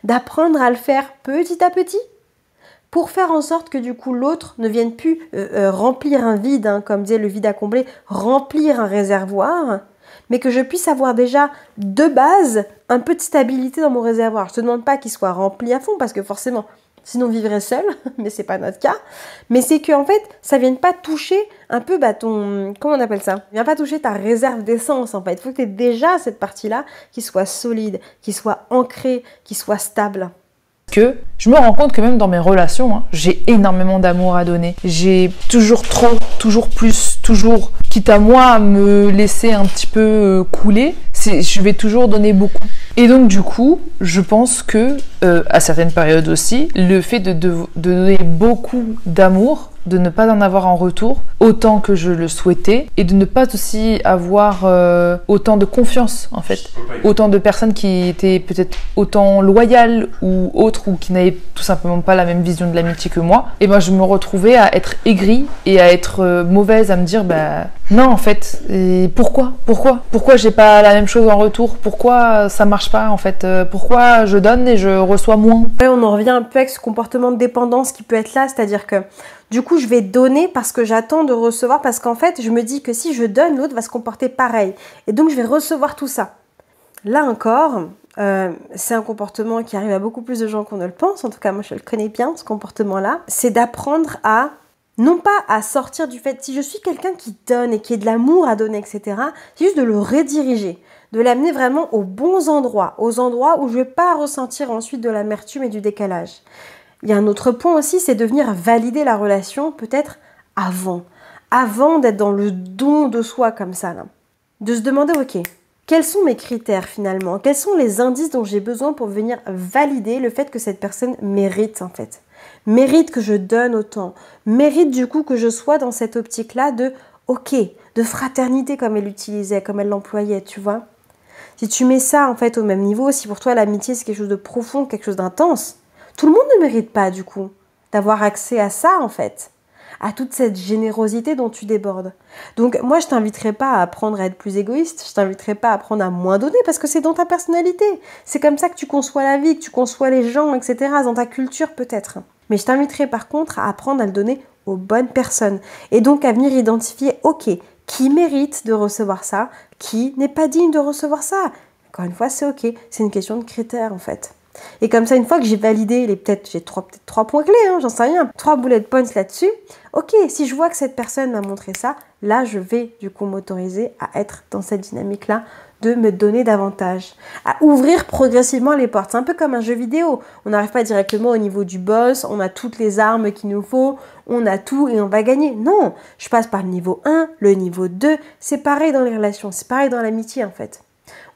d'apprendre à le faire petit à petit pour faire en sorte que du coup l'autre ne vienne plus remplir un vide, hein, comme disait le vide à combler, remplir un réservoir, mais que je puisse avoir déjà de base un peu de stabilité dans mon réservoir. Je ne te demande pas qu'il soit rempli à fond parce que forcément, sinon on vivrait seul, mais c'est pas notre cas. Mais c'est qu'en fait, ça ne vienne pas toucher un peu ton... Comment on appelle ça? Ça ne vient pas toucher ta réserve d'essence en fait. Il faut que tu aies déjà cette partie-là qui soit solide, qui soit ancrée, qui soit stable. Que je me rends compte que même dans mes relations, hein, j'ai énormément d'amour à donner. J'ai toujours trop, toujours plus, toujours, quitte à moi me laisser un petit peu couler, je vais toujours donner beaucoup. Et donc du coup, je pense que, à certaines périodes aussi, le fait de donner beaucoup d'amour, de ne pas en avoir en retour autant que je le souhaitais et de ne pas aussi avoir autant de confiance en fait, autant de personnes qui étaient peut-être autant loyales ou autres ou qui n'avaient tout simplement pas la même vision de l'amitié que moi, et ben je me retrouvais à être aigrie et à être mauvaise, à me dire bah non en fait, et pourquoi j'ai pas la même chose en retour, pourquoi ça marche pas en fait, pourquoi je donne et je reçois moins. Ouais, on en revient un peu avec ce comportement de dépendance qui peut être là, c'est-à-dire que du coup, je vais donner parce que j'attends de recevoir, parce qu'en fait, je me dis que si je donne, l'autre va se comporter pareil. Et donc, je vais recevoir tout ça. Là encore, c'est un comportement qui arrive à beaucoup plus de gens qu'on ne le pense. En tout cas, moi, je le connais bien, ce comportement-là. C'est d'apprendre à, non pas à sortir du fait, si je suis quelqu'un qui donne et qui a de l'amour à donner, etc., c'est juste de le rediriger, de l'amener vraiment aux bons endroits, aux endroits où je ne vais pas ressentir ensuite de l'amertume et du décalage. Il y a un autre point aussi, c'est de venir valider la relation peut-être avant d'être dans le don de soi comme ça. Là. De se demander, ok, quels sont mes critères finalement? Quels sont les indices dont j'ai besoin pour venir valider le fait que cette personne mérite en fait? Mérite que je donne autant, mérite du coup que je sois dans cette optique-là de, ok, de fraternité comme elle l'utilisait, comme elle l'employait, tu vois? Si tu mets ça en fait au même niveau, si pour toi l'amitié c'est quelque chose de profond, quelque chose d'intense, tout le monde ne mérite pas, du coup, d'avoir accès à ça, en fait, à toute cette générosité dont tu débordes. Donc, moi, je ne t'inviterai pas à apprendre à être plus égoïste, je ne t'inviterai pas à apprendre à moins donner, parce que c'est dans ta personnalité. C'est comme ça que tu conçois la vie, que tu conçois les gens, etc., dans ta culture, peut-être. Mais je t'inviterai, par contre, à apprendre à le donner aux bonnes personnes. Et donc, à venir identifier, ok, qui mérite de recevoir ça, qui n'est pas digne de recevoir ça. Encore une fois, c'est ok, c'est une question de critères, en fait. Et comme ça, une fois que j'ai validé j'ai trois points clés, hein, j'en sais rien, 3 bullet points là-dessus, ok, si je vois que cette personne m'a montré ça, là, je vais du coup m'autoriser à être dans cette dynamique-là, de me donner davantage, à ouvrir progressivement les portes. C'est un peu comme un jeu vidéo, on n'arrive pas directement au niveau du boss, on a toutes les armes qu'il nous faut, on a tout et on va gagner. Non, je passe par le niveau 1, le niveau 2, c'est pareil dans les relations, c'est pareil dans l'amitié en fait.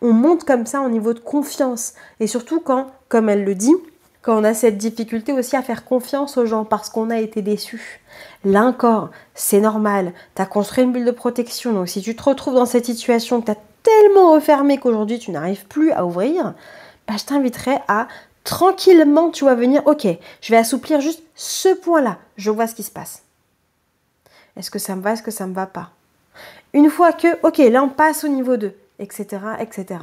On monte comme ça au niveau de confiance. Et surtout quand, comme elle le dit, quand on a cette difficulté aussi à faire confiance aux gens parce qu'on a été déçu. Là encore, c'est normal. Tu as construit une bulle de protection. Donc si tu te retrouves dans cette situation que tu as tellement refermée qu'aujourd'hui tu n'arrives plus à ouvrir, bah, je t'inviterai à tranquillement, tu vas venir, ok, je vais assouplir juste ce point-là. Je vois ce qui se passe. Est-ce que ça me va, est-ce que ça me va pas? Une fois que, ok, là on passe au niveau 2. Etc., etc.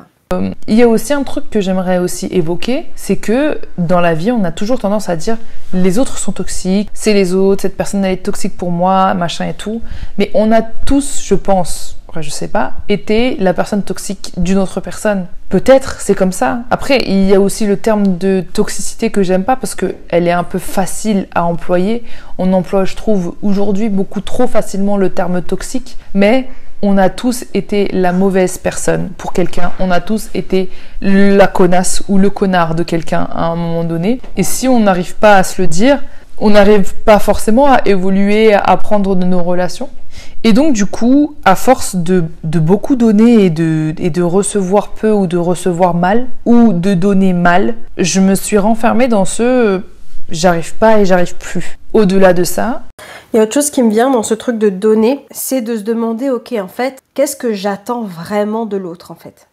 Il y a aussi un truc que j'aimerais aussi évoquer, c'est que dans la vie, on a toujours tendance à dire les autres sont toxiques, c'est les autres, cette personne elle est toxique pour moi, machin et tout. Mais on a tous, je pense, je sais pas, été la personne toxique d'une autre personne. Peut-être, c'est comme ça. Après, il y a aussi le terme de toxicité que j'aime pas parce qu'elle est un peu facile à employer. On emploie, je trouve, aujourd'hui beaucoup trop facilement le terme toxique, mais on a tous été la mauvaise personne pour quelqu'un, on a tous été la connasse ou le connard de quelqu'un à un moment donné. Et si on n'arrive pas à se le dire, on n'arrive pas forcément à évoluer, à apprendre de nos relations. Et donc du coup, à force de beaucoup donner et de recevoir peu ou de recevoir mal, ou de donner mal, je me suis renfermée dans ce j'arrive pas et j'arrive plus. Au-delà de ça, il y a autre chose qui me vient dans ce truc de donner, c'est de se demander, ok, en fait, qu'est-ce que j'attends vraiment de l'autre, en fait?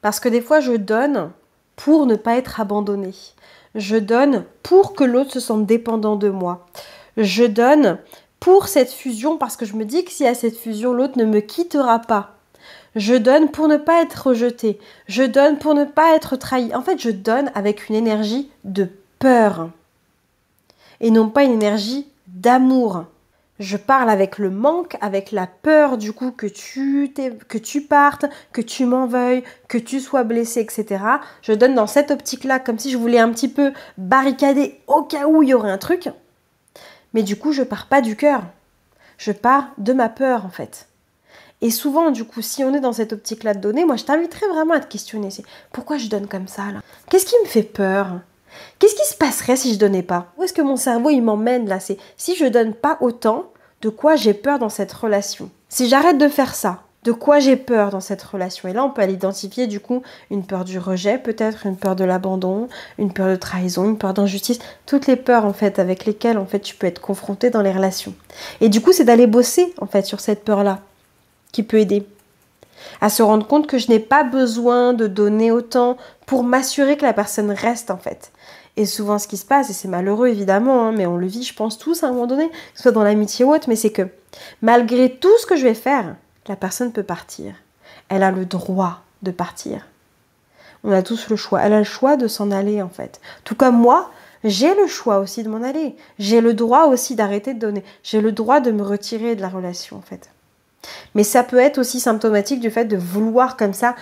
Parce que des fois, je donne pour ne pas être abandonnée. Je donne pour que l'autre se sente dépendant de moi. Je donne pour cette fusion parce que je me dis que s'il y a cette fusion, l'autre ne me quittera pas. Je donne pour ne pas être rejetée. Je donne pour ne pas être trahie. En fait, je donne avec une énergie de peur et non pas une énergie d'amour. Je parle avec le manque, avec la peur du coup que tu partes, que tu m'en veuilles, que tu sois blessé, etc. Je donne dans cette optique-là comme si je voulais un petit peu barricader au cas où il y aurait un truc. Mais du coup, je pars pas du cœur. Je pars de ma peur en fait. Et souvent, du coup, si on est dans cette optique-là de donner, moi je t'inviterais vraiment à te questionner. C'est pourquoi je donne comme ça là? Qu'est-ce qui me fait peur? Qu'est-ce qui se passerait si je donnais pas? Où est-ce que mon cerveau il m'emmène là? C'est si je donne pas autant, de quoi j'ai peur dans cette relation? Si j'arrête de faire ça, de quoi j'ai peur dans cette relation? Et là, on peut aller identifier du coup une peur du rejet, peut-être une peur de l'abandon, une peur de trahison, une peur d'injustice, toutes les peurs en fait avec lesquelles en fait tu peux être confronté dans les relations. Et du coup, c'est d'aller bosser en fait sur cette peur-là qui peut aider à se rendre compte que je n'ai pas besoin de donner autant pour m'assurer que la personne reste en fait. Et souvent ce qui se passe, et c'est malheureux évidemment, hein, mais on le vit je pense tous à un moment donné, que ce soit dans l'amitié ou autre, mais c'est que malgré tout ce que je vais faire, la personne peut partir. Elle a le droit de partir. On a tous le choix. Elle a le choix de s'en aller en fait. Tout comme moi, j'ai le choix aussi de m'en aller. J'ai le droit aussi d'arrêter de donner. J'ai le droit de me retirer de la relation en fait. Mais ça peut être aussi symptomatique du fait de vouloir comme ça,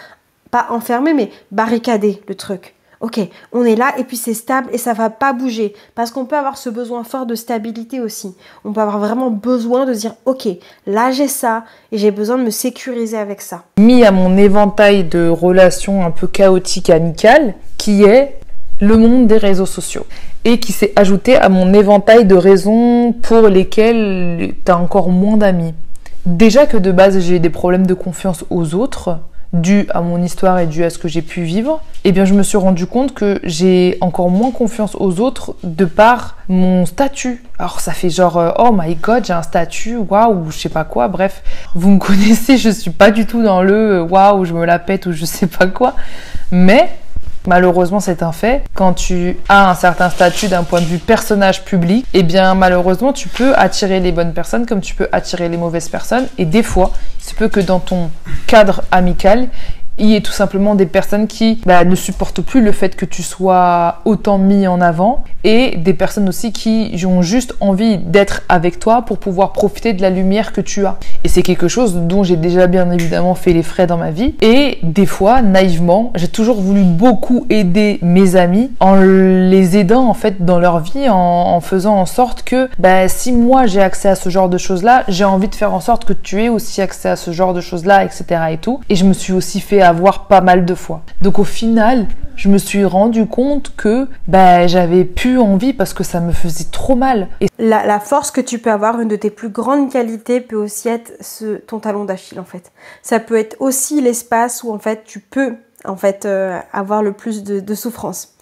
pas enfermer, mais barricader le truc. Ok, on est là et puis c'est stable et ça va pas bouger. Parce qu'on peut avoir ce besoin fort de stabilité aussi. On peut avoir vraiment besoin de dire ok, là j'ai ça et j'ai besoin de me sécuriser avec ça. Mis à mon éventail de relations un peu chaotiques amicales, qui est le monde des réseaux sociaux. Et qui s'est ajouté à mon éventail de raisons pour lesquelles tu as encore moins d'amis. Déjà que de base j'ai des problèmes de confiance aux autres, dû à mon histoire et dû à ce que j'ai pu vivre, eh bien je me suis rendu compte que j'ai encore moins confiance aux autres de par mon statut. Alors ça fait genre oh my god j'ai un statut, waouh, je sais pas quoi, bref, vous me connaissez, je suis pas du tout dans le waouh je me la pète ou je sais pas quoi, mais malheureusement, c'est un fait. Quand tu as un certain statut d'un point de vue personnage public, eh bien, malheureusement, tu peux attirer les bonnes personnes comme tu peux attirer les mauvaises personnes. Et des fois, il se peut que dans ton cadre amical, il y ait tout simplement des personnes qui ne supportent plus le fait que tu sois autant mis en avant et des personnes aussi qui ont juste envie d'être avec toi pour pouvoir profiter de la lumière que tu as. Et c'est quelque chose dont j'ai déjà bien évidemment fait les frais dans ma vie. Et des fois, naïvement, j'ai toujours voulu beaucoup aider mes amis en les aidant en fait dans leur vie, en faisant en sorte que si moi j'ai accès à ce genre de choses-là, j'ai envie de faire en sorte que tu aies aussi accès à ce genre de choses-là, etc. et tout. Et je me suis aussi fait avoir pas mal de fois. Donc au final, je me suis rendu compte que j'avais plus envie parce que ça me faisait trop mal. Et la force que tu peux avoir, une de tes plus grandes qualités peut aussi être ton talon d'Achille en fait. Ça peut être aussi l'espace où en fait tu peux en fait avoir le plus de souffrance.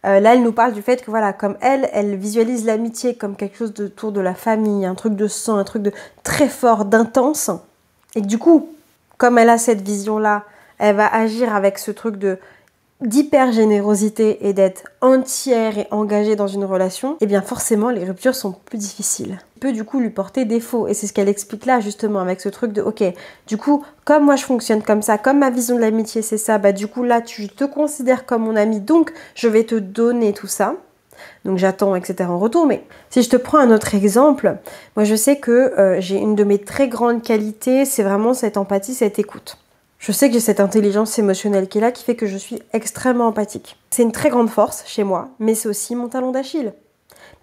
Là, elle nous parle du fait que voilà, comme elle visualise l'amitié comme quelque chose autour de la famille, un truc de sang, un truc de très fort, d'intense. Et que du coup, comme elle a cette vision-là, elle va agir avec ce truc d'hyper générosité et d'être entière et engagée dans une relation, et bien forcément les ruptures sont plus difficiles. Ça peut du coup lui porter défaut et c'est ce qu'elle explique là justement avec ce truc de ok, du coup comme moi je fonctionne comme ça, comme ma vision de l'amitié c'est ça, du coup là tu te considères comme mon ami donc je vais te donner tout ça. Donc j'attends, etc. en retour. Mais si je te prends un autre exemple, moi je sais que j'ai une de mes très grandes qualités, c'est vraiment cette empathie, cette écoute. Je sais que j'ai cette intelligence émotionnelle qui est là, qui fait que je suis extrêmement empathique. C'est une très grande force chez moi, mais c'est aussi mon talon d'Achille.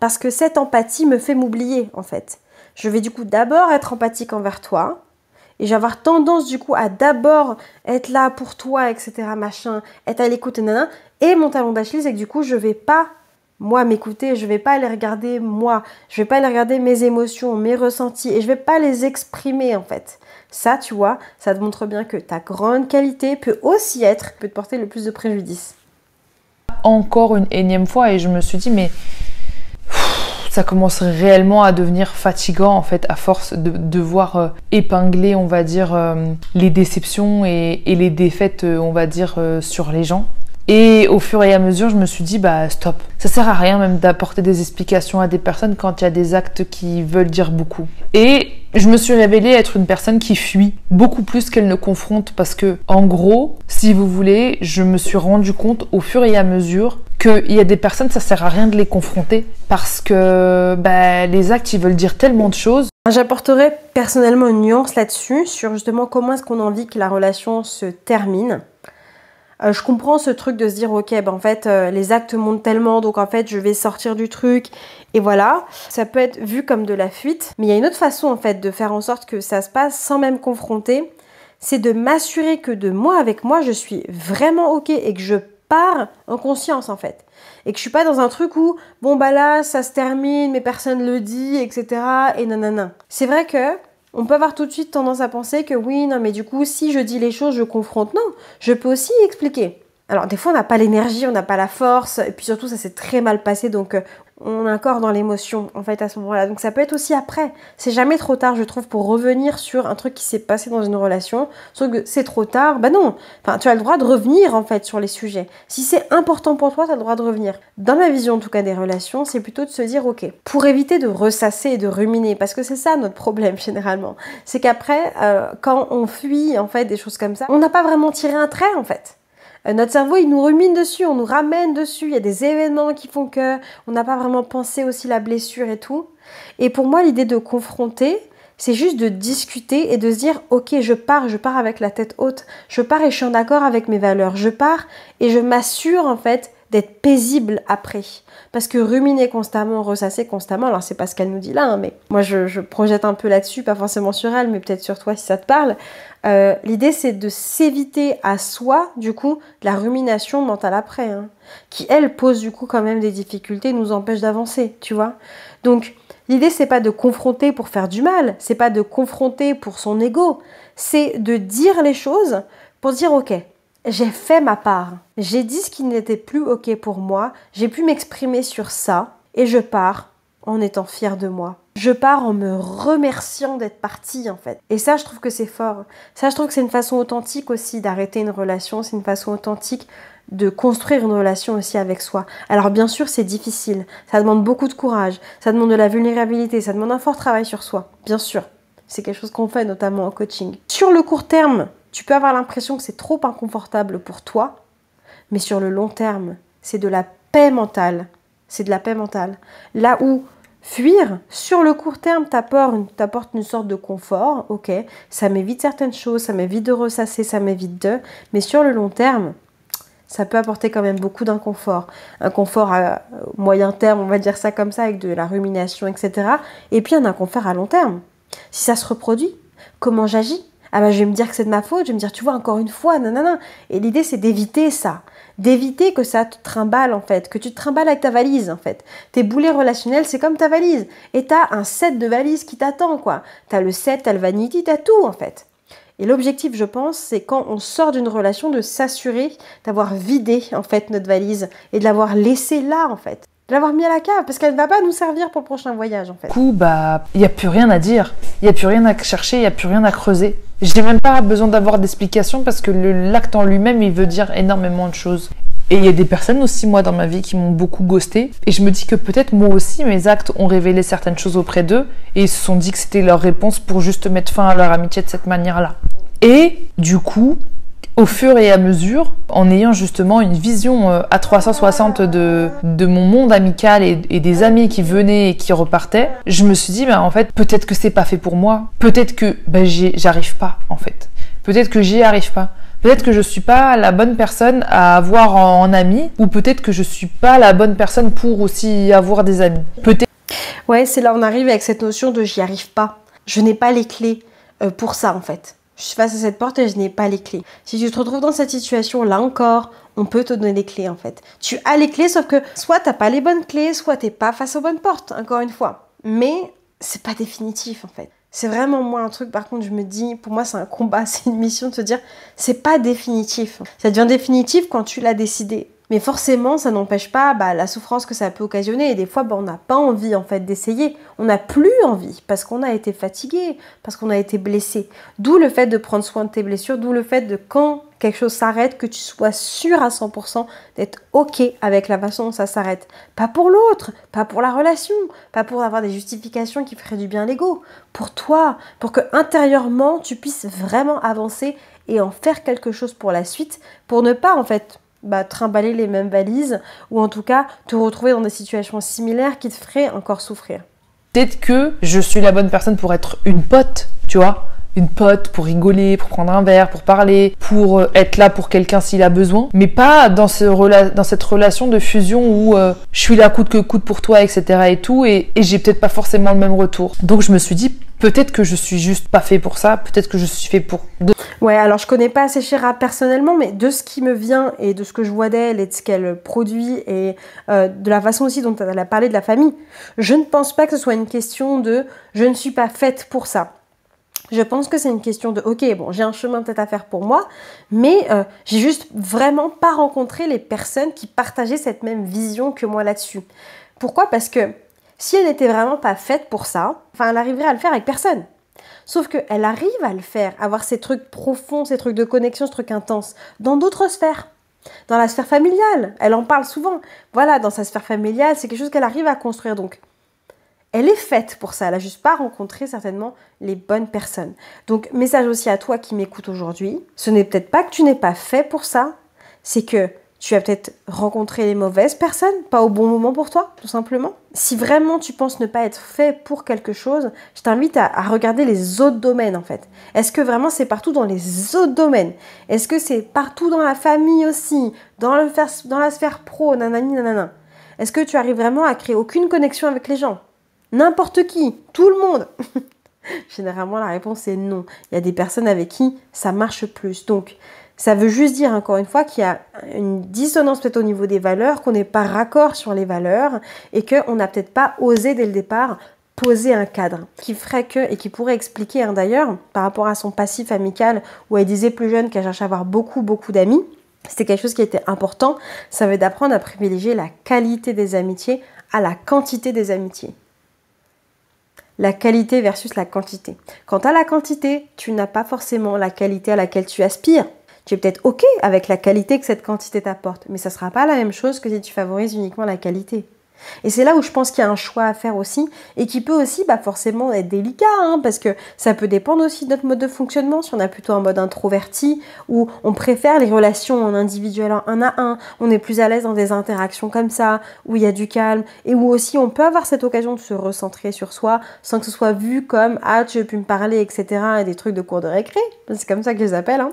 Parce que cette empathie me fait m'oublier, en fait. Je vais du coup d'abord être empathique envers toi, et je vais avoir tendance du coup à d'abord être là pour toi, etc. machin, être à l'écoute, nanana. Et mon talon d'Achille, c'est que du coup, je vais pas moi m'écouter, je vais pas aller regarder moi, je vais pas aller regarder mes émotions, mes ressentis, et je vais pas les exprimer en fait. Ça, tu vois, ça te montre bien que ta grande qualité peut te porter le plus de préjudice. Encore une énième fois, et je me suis dit, mais ça commence réellement à devenir fatigant en fait, à force de devoir épingler, on va dire, les déceptions et les défaites, on va dire, sur les gens. Et au fur et à mesure, je me suis dit, bah stop. Ça sert à rien même d'apporter des explications à des personnes quand il y a des actes qui veulent dire beaucoup. Et je me suis révélée être une personne qui fuit beaucoup plus qu'elle ne confronte parce que, en gros, si vous voulez, je me suis rendu compte au fur et à mesure qu'il y a des personnes, ça sert à rien de les confronter parce que bah, les actes, ils veulent dire tellement de choses. J'apporterai personnellement une nuance là-dessus, sur justement comment est-ce qu'on a envie que la relation se termine. Je comprends ce truc de se dire, ok, ben en fait, les actes montent tellement, donc en fait, je vais sortir du truc, et voilà. Ça peut être vu comme de la fuite, mais il y a une autre façon, en fait, de faire en sorte que ça se passe sans même confronter, c'est de m'assurer que de moi, avec moi, je suis vraiment ok, et que je pars en conscience, en fait. Et que je suis pas dans un truc où, bon, bah là, ça se termine, mais personne le dit, etc., et nanana. C'est vrai que on peut avoir tout de suite tendance à penser que oui, non, mais du coup, si je dis les choses, je confronte. Non, je peux aussi expliquer. Alors, des fois, on n'a pas l'énergie, on n'a pas la force, et puis surtout, ça s'est très mal passé, donc on est encore dans l'émotion, en fait, à ce moment-là. Donc, ça peut être aussi après. C'est jamais trop tard, je trouve, pour revenir sur un truc qui s'est passé dans une relation. Sauf que c'est trop tard, bah non. Enfin, tu as le droit de revenir, en fait, sur les sujets. Si c'est important pour toi, tu as le droit de revenir. Dans ma vision, en tout cas, des relations, c'est plutôt de se dire, ok, pour éviter de ressasser et de ruminer, parce que c'est ça notre problème, généralement. C'est qu'après, quand on fuit, en fait, des choses comme ça, on n'a pas vraiment tiré un trait, en fait. Notre cerveau, il nous rumine dessus, on nous ramène dessus, il y a des événements qui font que on n'a pas vraiment pensé aussi la blessure et tout. Et pour moi, l'idée de confronter, c'est juste de discuter et de se dire, ok, je pars avec la tête haute, je pars et je suis en accord avec mes valeurs, je pars et je m'assure en fait d'être paisible après. Parce que ruminer constamment, ressasser constamment, alors c'est pas ce qu'elle nous dit là, hein, mais moi je projette un peu là-dessus, pas forcément sur elle, mais peut-être sur toi si ça te parle. L'idée c'est de s'éviter à soi, du coup, de la rumination mentale après, hein, qui elle pose du coup quand même des difficultés, nous empêche d'avancer, tu vois. Donc l'idée c'est pas de confronter pour faire du mal, c'est pas de confronter pour son ego, c'est de dire les choses pour se dire ok, j'ai fait ma part, j'ai dit ce qui n'était plus ok pour moi, j'ai pu m'exprimer sur ça et je pars en étant fière de moi. Je pars en me remerciant d'être partie en fait. Et ça, je trouve que c'est fort. Ça, je trouve que c'est une façon authentique aussi d'arrêter une relation, c'est une façon authentique de construire une relation aussi avec soi. Alors bien sûr, c'est difficile, ça demande beaucoup de courage, ça demande de la vulnérabilité, ça demande un fort travail sur soi, bien sûr. C'est quelque chose qu'on fait notamment en coaching. Sur le court terme, tu peux avoir l'impression que c'est trop inconfortable pour toi, mais sur le long terme, c'est de la paix mentale. C'est de la paix mentale. Là où fuir, sur le court terme, t'apporte une sorte de confort, ok, ça m'évite certaines choses, ça m'évite de ressasser, ça m'évite de... Mais sur le long terme, ça peut apporter quand même beaucoup d'inconfort. Un confort à moyen terme, on va dire ça comme ça, avec de la rumination, etc. Et puis un inconfort à long terme. Si ça se reproduit, comment j'agis ? Ah bah je vais me dire que c'est de ma faute, je vais me dire tu vois encore une fois, nanana. Et l'idée c'est d'éviter ça, d'éviter que ça te trimballe en fait, que tu te trimbales avec ta valise en fait. Tes boulets relationnels c'est comme ta valise et t'as un set de valises qui t'attend quoi. T'as le set, t'as le vanity, t'as tout en fait. Et l'objectif je pense c'est quand on sort d'une relation de s'assurer d'avoir vidé en fait notre valise et de l'avoir laissée là en fait. De l'avoir mis à la cave, parce qu'elle ne va pas nous servir pour le prochain voyage, en fait. Du coup, bah, il n'y a plus rien à dire, il n'y a plus rien à chercher, il n'y a plus rien à creuser. Je n'ai même pas besoin d'avoir d'explications parce que l'acte en lui-même, il veut dire énormément de choses. Et il y a des personnes aussi, moi, dans ma vie, qui m'ont beaucoup ghosté. Et je me dis que peut-être moi aussi, mes actes ont révélé certaines choses auprès d'eux et ils se sont dit que c'était leur réponse pour juste mettre fin à leur amitié de cette manière-là. Et du coup, au fur et à mesure, en ayant justement une vision à 360 de mon monde amical et des amis qui venaient et qui repartaient, je me suis dit, bah, en fait, peut-être que c'est pas fait pour moi. Peut-être que bah, j'arrive pas, en fait. Peut-être que j'y arrive pas. Peut-être que je suis pas la bonne personne à avoir en ami, ou peut-être que je suis pas la bonne personne pour aussi avoir des amis. Peut-être. Ouais, c'est là où on arrive avec cette notion de j'y arrive pas. Je n'ai pas les clés pour ça, en fait. Je suis face à cette porte et je n'ai pas les clés. Si tu te retrouves dans cette situation, là encore, on peut te donner les clés en fait. Tu as les clés, sauf que soit t'as pas les bonnes clés, soit t'es pas face aux bonnes portes, encore une fois. Mais c'est pas définitif en fait. C'est vraiment moi un truc, par contre, je me dis, pour moi c'est un combat, c'est une mission de se dire, c'est pas définitif. Ça devient définitif quand tu l'as décidé. Mais forcément, ça n'empêche pas la souffrance que ça peut occasionner. Et des fois, on n'a pas envie en fait d'essayer. On n'a plus envie parce qu'on a été fatigué, parce qu'on a été blessé. D'où le fait de prendre soin de tes blessures, d'où le fait de quand quelque chose s'arrête, que tu sois sûr à 100% d'être OK avec la façon dont ça s'arrête. Pas pour l'autre, pas pour la relation, pas pour avoir des justifications qui feraient du bien à l'ego. Pour toi, pour que intérieurement, tu puisses vraiment avancer et en faire quelque chose pour la suite, pour ne pas en fait trimballer les mêmes valises ou en tout cas te retrouver dans des situations similaires qui te feraient encore souffrir. Peut-être que je suis la bonne personne pour être une pote, tu vois, une pote pour rigoler, pour prendre un verre, pour parler, pour être là pour quelqu'un s'il a besoin, mais pas dans cette relation de fusion où je suis là coûte que coûte pour toi, etc. et tout, et j'ai peut-être pas forcément le même retour. Donc je me suis dit, peut-être que je suis juste pas fait pour ça, peut-être que je suis fait pour... Ouais, alors je connais pas assez Shera personnellement, mais de ce qui me vient et de ce que je vois d'elle et de ce qu'elle produit et de la façon aussi dont elle a parlé de la famille, je ne pense pas que ce soit une question de « je ne suis pas faite pour ça ». Je pense que c'est une question de « ok, bon, j'ai un chemin peut-être à faire pour moi, mais j'ai juste vraiment pas rencontré les personnes qui partageaient cette même vision que moi là-dessus ». Pourquoi ? Parce que si elle n'était vraiment pas faite pour ça, elle arriverait à le faire avec personne. Sauf qu'elle arrive à le faire, à avoir ces trucs profonds, ces trucs de connexion, ces trucs intenses, dans d'autres sphères. Dans la sphère familiale, elle en parle souvent. Voilà, dans sa sphère familiale, c'est quelque chose qu'elle arrive à construire. Donc, elle est faite pour ça. Elle n'a juste pas rencontré certainement les bonnes personnes. Donc, message aussi à toi qui m'écoutes aujourd'hui. Ce n'est peut-être pas que tu n'es pas fait pour ça, c'est que tu as peut-être rencontré les mauvaises personnes, pas au bon moment pour toi, tout simplement. Si vraiment tu penses ne pas être fait pour quelque chose, je t'invite à regarder les autres domaines en fait. Est-ce que vraiment c'est partout dans les autres domaines ? Est-ce que c'est partout dans la famille aussi, dans la sphère pro, nanani, nanana ? Est-ce que tu arrives vraiment à créer aucune connexion avec les gens ? N'importe qui, tout le monde. Généralement la réponse est non. Il y a des personnes avec qui ça marche plus. Donc, ça veut juste dire, encore une fois, qu'il y a une dissonance peut-être au niveau des valeurs, qu'on n'est pas raccord sur les valeurs et qu'on n'a peut-être pas osé dès le départ poser un cadre qui ferait que, et qui pourrait expliquer d'ailleurs, par rapport à son passif amical, où elle disait plus jeune qu'elle cherchait à avoir beaucoup d'amis, c'était quelque chose qui était important, ça veut d'apprendre à privilégier la qualité des amitiés à la quantité des amitiés. La qualité versus la quantité. Quant à la quantité, tu n'as pas forcément la qualité à laquelle tu aspires. Tu es peut-être OK avec la qualité que cette quantité t'apporte, mais ça ne sera pas la même chose que si tu favorises uniquement la qualité. Et c'est là où je pense qu'il y a un choix à faire aussi, et qui peut aussi forcément être délicat, parce que ça peut dépendre aussi de notre mode de fonctionnement, si on a plutôt un mode introverti, où on préfère les relations en individuel en un à un, on est plus à l'aise dans des interactions comme ça, où il y a du calme, et où aussi on peut avoir cette occasion de se recentrer sur soi, sans que ce soit vu comme « ah, tu veux plus me parler », etc., et des trucs de cours de récré, c'est comme ça que je les appelle,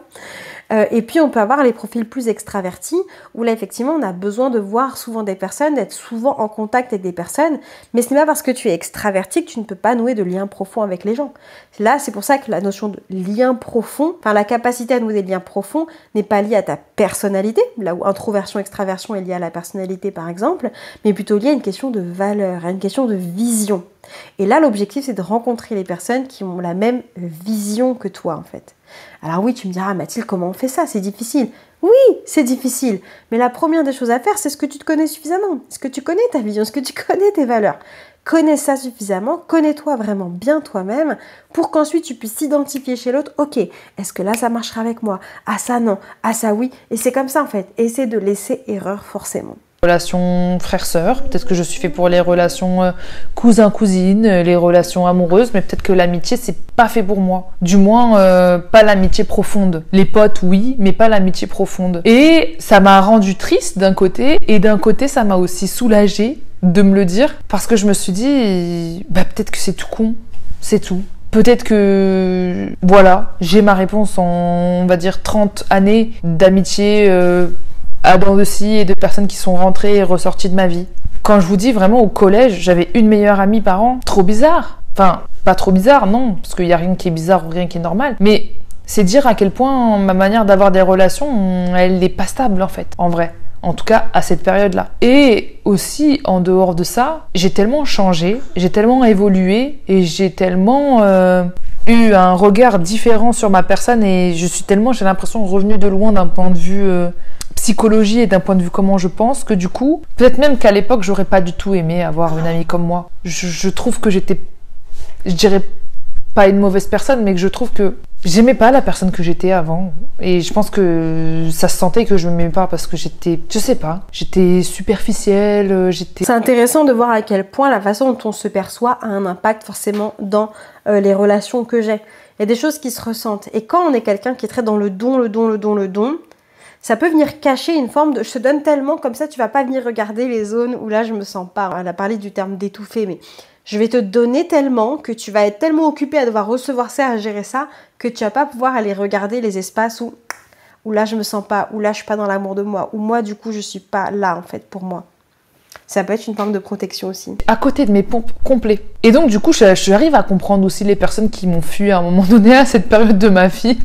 et puis on peut avoir les profils plus extravertis où là effectivement on a besoin de voir souvent des personnes, d'être souvent en contact avec des personnes, mais ce n'est pas parce que tu es extraverti que tu ne peux pas nouer de liens profonds avec les gens. Là c'est pour ça que la notion de lien profond, la capacité à nouer des liens profonds n'est pas liée à ta personnalité, là où introversion, extraversion est liée à la personnalité par exemple, mais plutôt liée à une question de valeur, à une question de vision. Et là l'objectif c'est de rencontrer les personnes qui ont la même vision que toi en fait. Alors oui, tu me diras, Mathilde, comment on fait ça ? C'est difficile. Oui, c'est difficile. Mais la première des choses à faire, c'est ce que tu te connais suffisamment. Est-ce que tu connais ta vision ? Est-ce que tu connais tes valeurs ? Connais ça suffisamment, connais-toi vraiment bien toi-même pour qu'ensuite tu puisses t'identifier chez l'autre. Ok, est-ce que là ça marchera avec moi ? Ah ça non, ah ça oui. Et c'est comme ça en fait. Essaie de laisser erreur forcément. Relations frères-sœurs, peut-être que je suis fait pour les relations cousin-cousine, les relations amoureuses, mais peut-être que l'amitié c'est pas fait pour moi. Du moins pas l'amitié profonde. Les potes oui, mais pas l'amitié profonde. Et ça m'a rendu triste d'un côté, et d'un côté ça m'a aussi soulagée de me le dire, parce que je me suis dit peut-être que c'est tout con, c'est tout. Peut-être que, voilà, j'ai ma réponse en, on va dire, 30 années d'amitié à dents de scie et de personnes qui sont rentrées et ressorties de ma vie. Quand je vous dis vraiment au collège, j'avais une meilleure amie par an. Trop bizarre. Enfin, pas trop bizarre, non, parce qu'il n'y a rien qui est bizarre ou rien qui est normal. Mais c'est dire à quel point ma manière d'avoir des relations, elle n'est pas stable en fait, en vrai. En tout cas, à cette période-là. Et aussi, en dehors de ça, j'ai tellement changé, j'ai tellement évolué et j'ai tellement eu un regard différent sur ma personne et je suis tellement, j'ai l'impression, revenue de loin d'un point de vue psychologie et d'un point de vue comment je pense que du coup, peut-être même qu'à l'époque, j'aurais pas du tout aimé avoir une amie comme moi. Je trouve que j'étais, je dirais pas une mauvaise personne, mais que je trouve que J'aimais pas la personne que j'étais avant. Et je pense que ça se sentait que je m'aimais pas parce que j'étais, je sais pas, j'étais superficielle, C'est intéressant de voir à quel point la façon dont on se perçoit a un impact forcément dans les relations que j'ai. Il y a des choses qui se ressentent. Et quand on est quelqu'un qui est très dans le don, ça peut venir cacher une forme de « je te donne tellement, comme ça tu vas pas venir regarder les zones où là je me sens pas ». Elle a parlé du terme d'étouffer, mais je vais te donner tellement que tu vas être tellement occupé à devoir recevoir ça, à gérer ça, que tu vas pas pouvoir aller regarder les espaces où là je me sens pas, où là je suis pas dans l'amour de moi, où moi du coup je suis pas là en fait pour moi. Ça peut être une forme de protection aussi. À côté de mes pompes complets. Et donc du coup j'arrive à comprendre aussi les personnes qui m'ont fui à un moment donné à cette période de ma vie.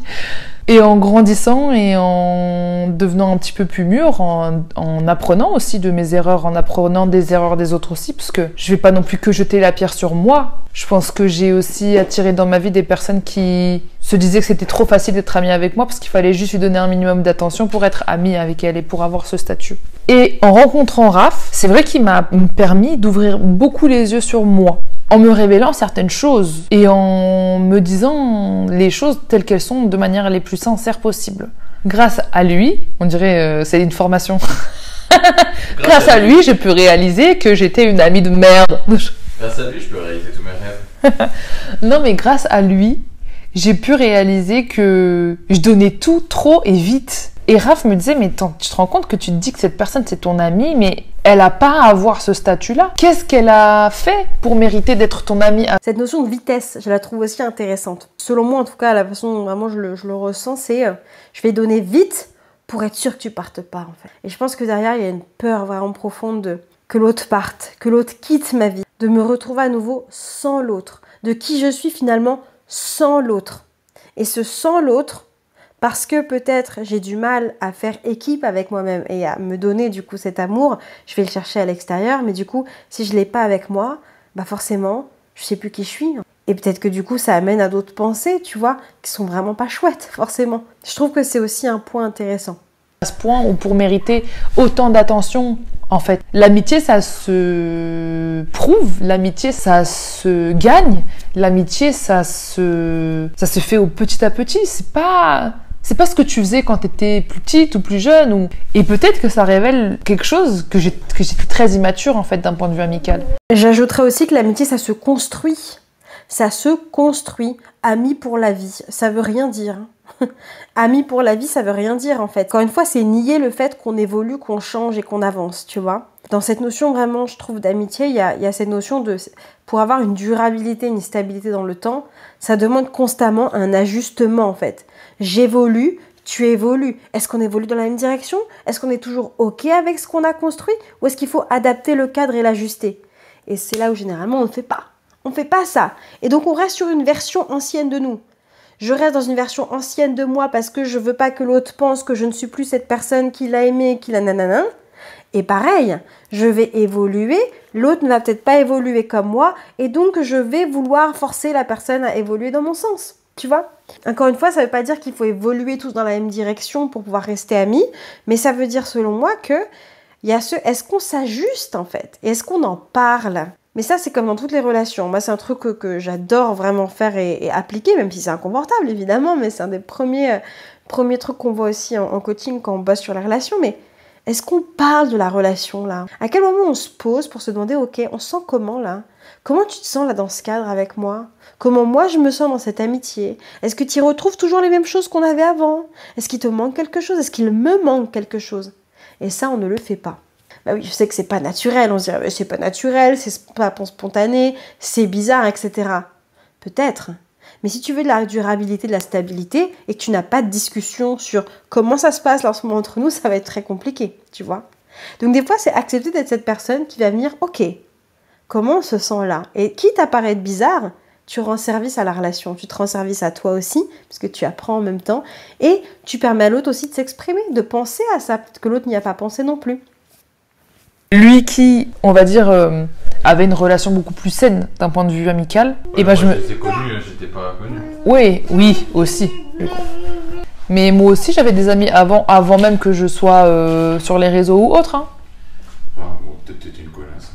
Et en grandissant et en devenant un petit peu plus mûr, en apprenant aussi de mes erreurs, en apprenant des erreurs des autres aussi, parce que je vais pas non plus que jeter la pierre sur moi. Je pense que j'ai aussi attiré dans ma vie des personnes qui se disaient que c'était trop facile d'être amie avec moi parce qu'il fallait juste lui donner un minimum d'attention pour être amie avec elle et pour avoir ce statut. Et en rencontrant Raph, c'est vrai qu'il m'a permis d'ouvrir beaucoup les yeux sur moi, en me révélant certaines choses et en me disant les choses telles qu'elles sont de manière les plus sincères possible. Grâce à lui, on dirait c'est une formation. Grâce à lui, j'ai pu réaliser que j'étais une amie de merde. Grâce à lui, je peux réaliser tous mes rêves. Non, mais grâce à lui, j'ai pu réaliser que je donnais tout trop et vite. Et Raph me disait, mais tu te rends compte que tu te dis que cette personne c'est ton amie, mais elle a pas à avoir ce statut-là. Qu'est-ce qu'elle a fait pour mériter d'être ton amie? Cette notion de vitesse, je la trouve aussi intéressante. Selon moi, en tout cas, la façon dont vraiment je le ressens, c'est je vais donner vite pour être sûr que tu partes pas, en fait. Et je pense que derrière, il y a une peur vraiment profonde que l'autre parte, que l'autre quitte ma vie, de me retrouver à nouveau sans l'autre, de qui je suis finalement sans l'autre. Et ce sans l'autre, parce que peut-être j'ai du mal à faire équipe avec moi-même et à me donner du coup cet amour, je vais le chercher à l'extérieur, mais du coup, si je l'ai pas avec moi, bah forcément, je sais plus qui je suis. Et peut-être que du coup, ça amène à d'autres pensées, tu vois, qui sont vraiment pas chouettes, forcément. Je trouve que c'est aussi un point intéressant. À ce point où pour mériter autant d'attention, en fait, l'amitié, ça se prouve, l'amitié, ça se gagne, l'amitié, ça se fait au petit à petit. C'est pas ce que tu faisais quand tu étais plus petite ou plus jeune. Et peut-être que ça révèle quelque chose que j'étais très immature, en fait, d'un point de vue amical. J'ajouterais aussi que l'amitié, ça se construit. Ça se construit. Ami pour la vie, ça veut rien dire. Ami pour la vie, ça veut rien dire, en fait. Encore une fois, c'est nier le fait qu'on évolue, qu'on change et qu'on avance, tu vois. Dans cette notion, vraiment, je trouve, d'amitié, il y a cette notion de... Pour avoir une durabilité, une stabilité dans le temps, ça demande constamment un ajustement, en fait. J'évolue, tu évolues. Est-ce qu'on évolue dans la même direction? Est-ce qu'on est toujours OK avec ce qu'on a construit? Ou est-ce qu'il faut adapter le cadre et l'ajuster? Et c'est là où, généralement, on ne fait pas. On ne fait pas ça. Et donc, on reste sur une version ancienne de nous. Je reste dans une version ancienne de moi parce que je veux pas que l'autre pense que je ne suis plus cette personne qui l'a aimé, qui l'a nanana. Et pareil, je vais évoluer, l'autre ne va peut-être pas évoluer comme moi, et donc je vais vouloir forcer la personne à évoluer dans mon sens, tu vois. Encore une fois, ça ne veut pas dire qu'il faut évoluer tous dans la même direction pour pouvoir rester amis, mais ça veut dire selon moi que il y a est-ce qu'on s'ajuste en fait, et est-ce qu'on en parle? Mais ça, c'est comme dans toutes les relations. Moi, c'est un truc que j'adore vraiment faire et appliquer, même si c'est inconfortable, évidemment, mais c'est un des premiers trucs qu'on voit aussi en coaching quand on bosse sur la relation. Mais est-ce qu'on parle de la relation, là? À quel moment on se pose pour se demander, ok, on se sent comment, là? Comment tu te sens, là, dans ce cadre avec moi? Comment moi, je me sens dans cette amitié? Est-ce que tu y retrouves toujours les mêmes choses qu'on avait avant? Est-ce qu'il te manque quelque chose? Est-ce qu'il me manque quelque chose? Et ça, on ne le fait pas. Bah oui, je sais que c'est pas naturel, on se dirait c'est pas naturel, c'est pas spontané, c'est bizarre, etc. Peut-être. Mais si tu veux de la durabilité, de la stabilité, et que tu n'as pas de discussion sur comment ça se passe là en ce moment entre nous, ça va être très compliqué, tu vois. Donc des fois, c'est accepter d'être cette personne qui va venir, ok, comment on se sent là? Et quitte à paraître bizarre, tu rends service à la relation, tu te rends service à toi aussi, parce que tu apprends en même temps, et tu permets à l'autre aussi de s'exprimer, de penser à ça, peut-être que l'autre n'y a pas pensé non plus. Lui qui, on va dire, avait une relation beaucoup plus saine d'un point de vue amical. Ouais, et ben moi, j'étais connu, j'étais pas connu. Oui, aussi. Mais moi aussi, j'avais des amis avant même que je sois sur les réseaux ou autres. Hein. Ah, bon, peut-être t'étais une connasse.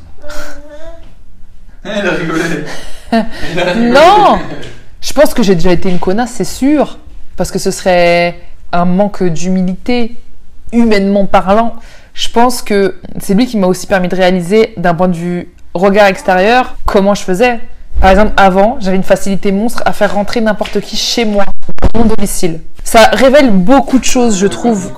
Elle a rigolé. Non, Je pense que j'ai déjà été une connasse, c'est sûr, parce que ce serait un manque d'humilité, humainement parlant. Je pense que c'est lui qui m'a aussi permis de réaliser, d'un point de vue regard extérieur, comment je faisais. Par exemple, avant, j'avais une facilité monstre à faire rentrer n'importe qui chez moi, dans mon domicile. Ça révèle beaucoup de choses, je trouve,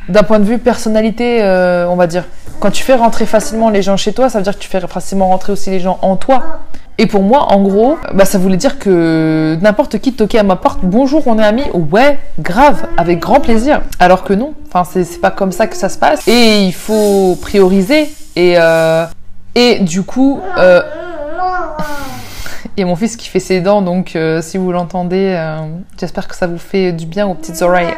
d'un point de vue personnalité, on va dire. Quand tu fais rentrer facilement les gens chez toi, ça veut dire que tu fais facilement rentrer aussi les gens en toi. Et pour moi, en gros, ça voulait dire que n'importe qui toquait à ma porte, bonjour, on est amis, ouais, grave, avec grand plaisir. Alors que non, enfin, c'est pas comme ça que ça se passe. Et il faut prioriser. Et du coup, il y a mon fils qui fait ses dents, donc si vous l'entendez, j'espère que ça vous fait du bien aux petites oreilles.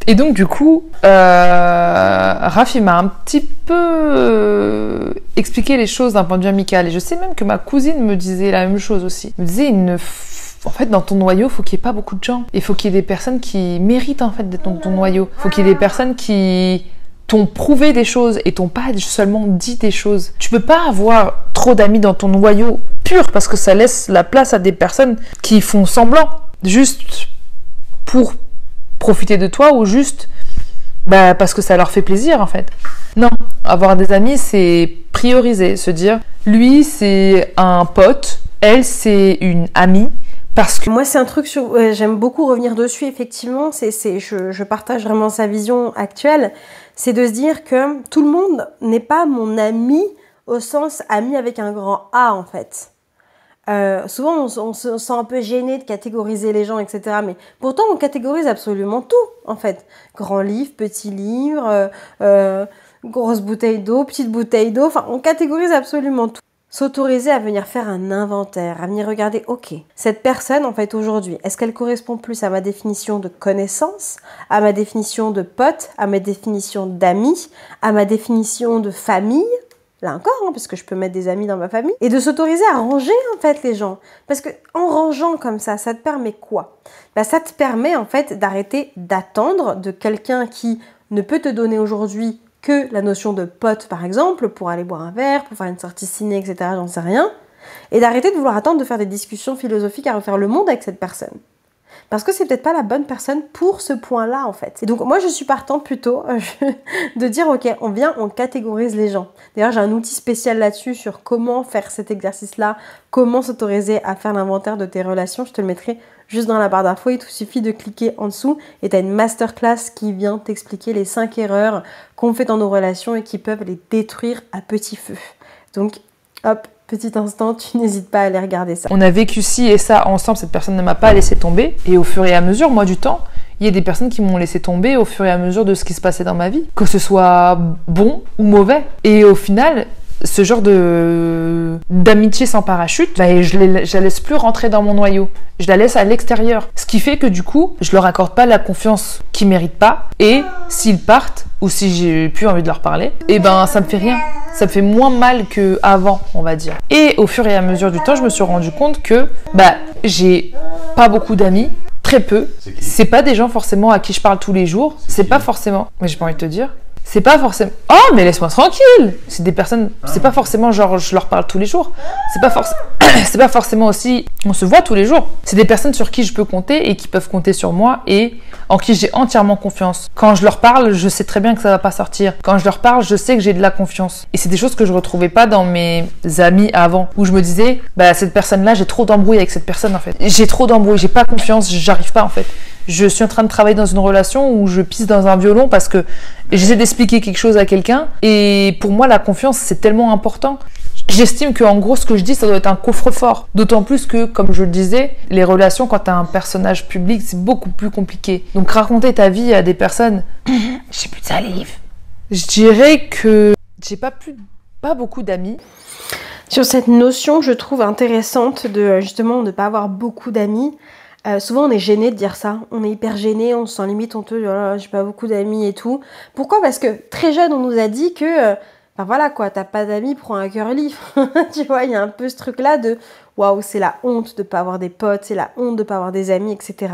Et donc du coup, Rafi m'a un petit peu expliqué les choses d'un point de vue amical. Et je sais même que ma cousine me disait la même chose aussi. Elle me disait, en fait, dans ton noyau, il faut qu'il n'y ait pas beaucoup de gens. Il faut qu'il y ait des personnes qui méritent en fait d'être dans ton noyau. Il faut qu'il y ait des personnes qui t'ont prouvé des choses et t'ont pas seulement dit des choses. Tu peux pas avoir trop d'amis dans ton noyau pur parce que ça laisse la place à des personnes qui font semblant, juste pour profiter de toi ou juste parce que ça leur fait plaisir en fait. Non, avoir des amis c'est prioriser, se dire lui c'est un pote, elle c'est une amie. Parce que moi, c'est un truc sur j'aime beaucoup revenir dessus, effectivement. Je partage vraiment sa vision actuelle. C'est de se dire que tout le monde n'est pas mon ami au sens ami avec un grand A, en fait. Souvent, on se sent un peu gêné de catégoriser les gens, etc. Mais pourtant, on catégorise absolument tout, en fait. Grand livre, petit livre, grosse bouteille d'eau, petite bouteille d'eau. Enfin, on catégorise absolument tout. S'autoriser à venir faire un inventaire, à venir regarder, ok, cette personne, en fait, aujourd'hui, est-ce qu'elle correspond plus à ma définition de connaissance, à ma définition de pote, à ma définition d'amis, à ma définition de famille? Là encore, parce que je peux mettre des amis dans ma famille. Et de s'autoriser à ranger, en fait, les gens. Parce que en rangeant comme ça te permet quoi? Ça te permet, en fait, d'arrêter d'attendre de quelqu'un qui ne peut te donner aujourd'hui que la notion de pote, par exemple, pour aller boire un verre, pour faire une sortie ciné, etc., j'en sais rien, et d'arrêter de vouloir attendre de faire des discussions philosophiques à refaire le monde avec cette personne. Parce que c'est peut-être pas la bonne personne pour ce point-là, en fait. Et donc, moi, je suis partante plutôt de dire, ok, on catégorise les gens. D'ailleurs, j'ai un outil spécial là-dessus sur comment faire cet exercice-là, comment s'autoriser à faire l'inventaire de tes relations. Je te le mettrai juste dans la barre d'infos. Il te suffit de cliquer en dessous et tu as une masterclass qui vient t'expliquer les 5 erreurs qu'on fait dans nos relations et qui peuvent les détruire à petit feu. Donc, hop, petit instant, tu n'hésites pas à aller regarder ça. On a vécu ci et ça ensemble, cette personne ne m'a pas laissé tomber. Et au fur et à mesure, moi, du temps, il y a des personnes qui m'ont laissé tomber au fur et à mesure de ce qui se passait dans ma vie. Que ce soit bon ou mauvais. Et au final, ce genre d'amitié sans parachute, je la laisse plus rentrer dans mon noyau. Je la laisse à l'extérieur. Ce qui fait que du coup, je leur accorde pas la confiance qu'ils méritent pas. Et s'ils partent, ou si j'ai plus envie de leur parler, ça me fait rien. Ça me fait moins mal qu'avant, on va dire. Et au fur et à mesure du temps, je me suis rendu compte que j'ai pas beaucoup d'amis, très peu. C'est pas des gens forcément à qui je parle tous les jours. C'est pas forcément... Mais j'ai pas envie de te dire. C'est pas forcément... Oh, mais laisse-moi tranquille! C'est des personnes... C'est pas forcément genre je leur parle tous les jours. C'est pas forcément aussi... On se voit tous les jours. C'est des personnes sur qui je peux compter et qui peuvent compter sur moi et en qui j'ai entièrement confiance. Quand je leur parle, je sais très bien que ça va pas sortir. Quand je leur parle, je sais que j'ai de la confiance. Et c'est des choses que je retrouvais pas dans mes amis avant. Où je me disais, cette personne-là, j'ai trop d'embrouilles avec cette personne en fait. J'ai trop d'embrouilles, j'ai pas confiance, j'arrive pas en fait. Je suis en train de travailler dans une relation où je pisse dans un violon parce que j'essaie d'expliquer quelque chose à quelqu'un. Et pour moi, la confiance, c'est tellement important. J'estime qu'en gros, ce que je dis, ça doit être un coffre-fort. D'autant plus que, comme je le disais, les relations, quand tu as un personnage public, c'est beaucoup plus compliqué. Donc, raconter ta vie à des personnes... J'ai plus de salive. Je dirais que j'ai pas beaucoup d'amis. Sur cette notion, je trouve intéressante de justement ne pas avoir beaucoup d'amis. Souvent on est gêné de dire ça, on est hyper gêné, on se sent limite honteux, j'ai pas beaucoup d'amis et tout. Pourquoi? Parce que très jeune on nous a dit que voilà quoi, t'as pas d'amis, prends un curly. Tu vois, il y a un peu ce truc là de waouh, c'est la honte de pas avoir des potes, c'est la honte de pas avoir des amis, etc.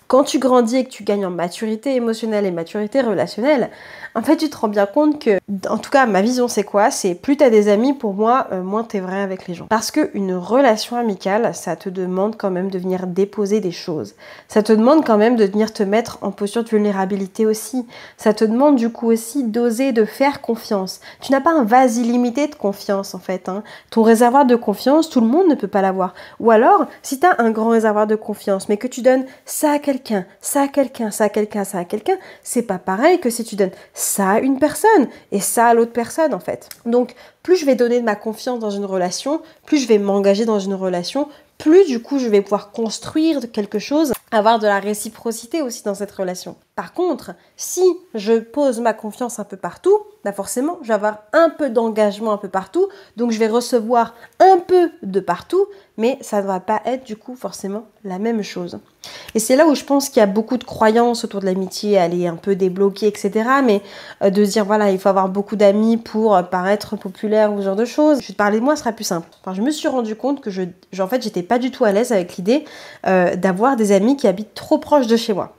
Quand tu grandis et que tu gagnes en maturité émotionnelle et maturité relationnelle, en fait, tu te rends bien compte que, en tout cas, ma vision, c'est quoi? C'est plus t'as des amis, pour moi, moins t'es vrai avec les gens. Parce qu'une relation amicale, ça te demande quand même de venir déposer des choses. Ça te demande quand même de venir te mettre en posture de vulnérabilité aussi. Ça te demande du coup aussi d'oser, de faire confiance. Tu n'as pas un vase illimité de confiance, en fait. Ton réservoir de confiance, tout le monde ne peut pas l'avoir. Ou alors, si tu as un grand réservoir de confiance, mais que tu donnes ça à quelqu'un, ça à quelqu'un, ça à quelqu'un, ça à quelqu'un, c'est pas pareil que si tu donnes ça à une personne et ça à l'autre personne, en fait. Donc, plus je vais donner de ma confiance dans une relation, plus je vais m'engager dans une relation, plus du coup je vais pouvoir construire quelque chose, avoir de la réciprocité aussi dans cette relation. Par contre, si je pose ma confiance un peu partout, bah forcément je vais avoir un peu d'engagement un peu partout, donc je vais recevoir un peu de partout, mais ça ne va pas être du coup forcément la même chose. Et c'est là où je pense qu'il y a beaucoup de croyances autour de l'amitié, elle est un peu débloquée, etc. Mais de se dire voilà, il faut avoir beaucoup d'amis pour paraître populaire ou ce genre de choses. Je vais te parler de moi, ce sera plus simple. Enfin, je me suis rendu compte que en fait, j'étais pas du tout à l'aise avec l'idée d'avoir des amis qui habitent trop proches de chez moi.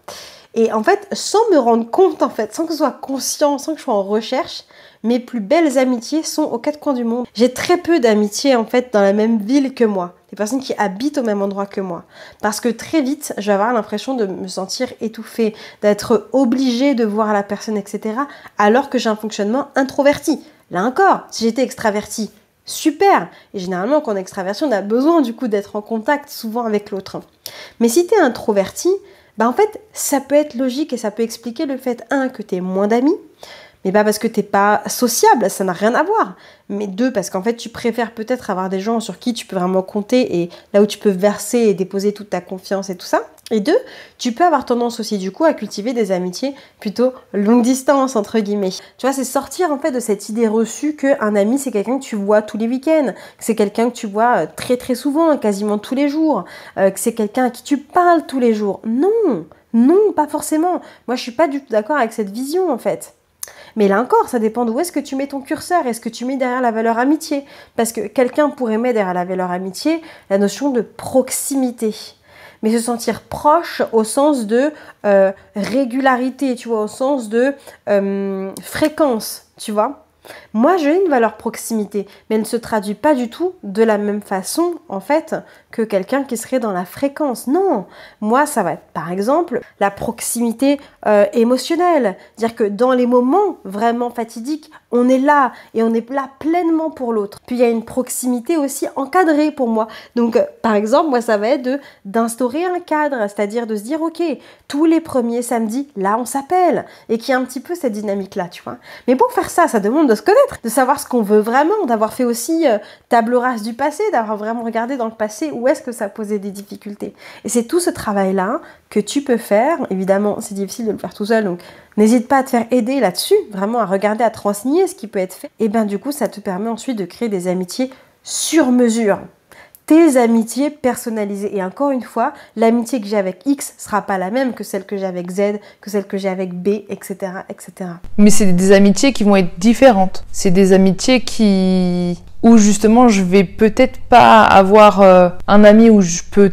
Et en fait, sans me rendre compte, en fait, sans que ce soit conscient, sans que je sois en recherche, mes plus belles amitiés sont aux quatre coins du monde. J'ai très peu d'amitiés, en fait, dans la même ville que moi. Des personnes qui habitent au même endroit que moi. Parce que très vite, je vais avoir l'impression de me sentir étouffée, d'être obligée de voir la personne, etc. alors que j'ai un fonctionnement introverti. Là encore, si j'étais extravertie, super. Et généralement, quand on est extraverti, on a besoin du coup d'être en contact souvent avec l'autre. Mais si tu es introverti, bah en fait, ça peut être logique et ça peut expliquer le fait, que tu aies moins d'amis, mais pas parce que t'es pas sociable, ça n'a rien à voir. Mais deux, parce qu'en fait, tu préfères peut-être avoir des gens sur qui tu peux vraiment compter et là où tu peux verser et déposer toute ta confiance et tout ça. Et deux, tu peux avoir tendance aussi du coup à cultiver des amitiés plutôt longue distance, entre guillemets. Tu vois, c'est sortir en fait de cette idée reçue qu'un ami, c'est quelqu'un que tu vois tous les week-ends, que c'est quelqu'un que tu vois très très souvent, quasiment tous les jours, que c'est quelqu'un à qui tu parles tous les jours. Non, non, pas forcément. Moi, je suis pas du tout d'accord avec cette vision en fait. Mais là encore, ça dépend d'où est-ce que tu mets ton curseur. Est-ce que tu mets derrière la valeur amitié? Parce que quelqu'un pourrait mettre derrière la valeur amitié la notion de proximité. Mais se sentir proche au sens de régularité, tu vois, au sens de fréquence, tu vois. Moi, j'ai une valeur proximité, mais elle ne se traduit pas du tout de la même façon, en fait, que quelqu'un qui serait dans la fréquence. Non, moi, ça va être, par exemple, la proximité émotionnelle. Dire que dans les moments vraiment fatidiques, on est là et on est là pleinement pour l'autre. Puis, il y a une proximité aussi encadrée pour moi. Donc, par exemple, moi, ça va être d'instaurer un cadre, c'est-à-dire de se dire, ok, tous les premiers samedis, là, on s'appelle. Et qu'il y a un petit peu cette dynamique-là, tu vois. Mais pour faire ça, ça demande de se connaître, de savoir ce qu'on veut vraiment, d'avoir fait aussi table rase du passé, d'avoir vraiment regardé dans le passé où est-ce que ça posait des difficultés. Et c'est tout ce travail-là que tu peux faire. Évidemment, c'est difficile de le faire tout seul, donc n'hésite pas à te faire aider là-dessus, vraiment à regarder, à te renseigner ce qui peut être fait. Et bien du coup, ça te permet ensuite de créer des amitiés sur mesure. Tes amitiés personnalisées. Et encore une fois, l'amitié que j'ai avec X sera pas la même que celle que j'ai avec Z, que celle que j'ai avec B, etc., etc. Mais c'est des amitiés qui vont être différentes. C'est des amitiés où justement je vais peut-être pas avoir un ami où je peux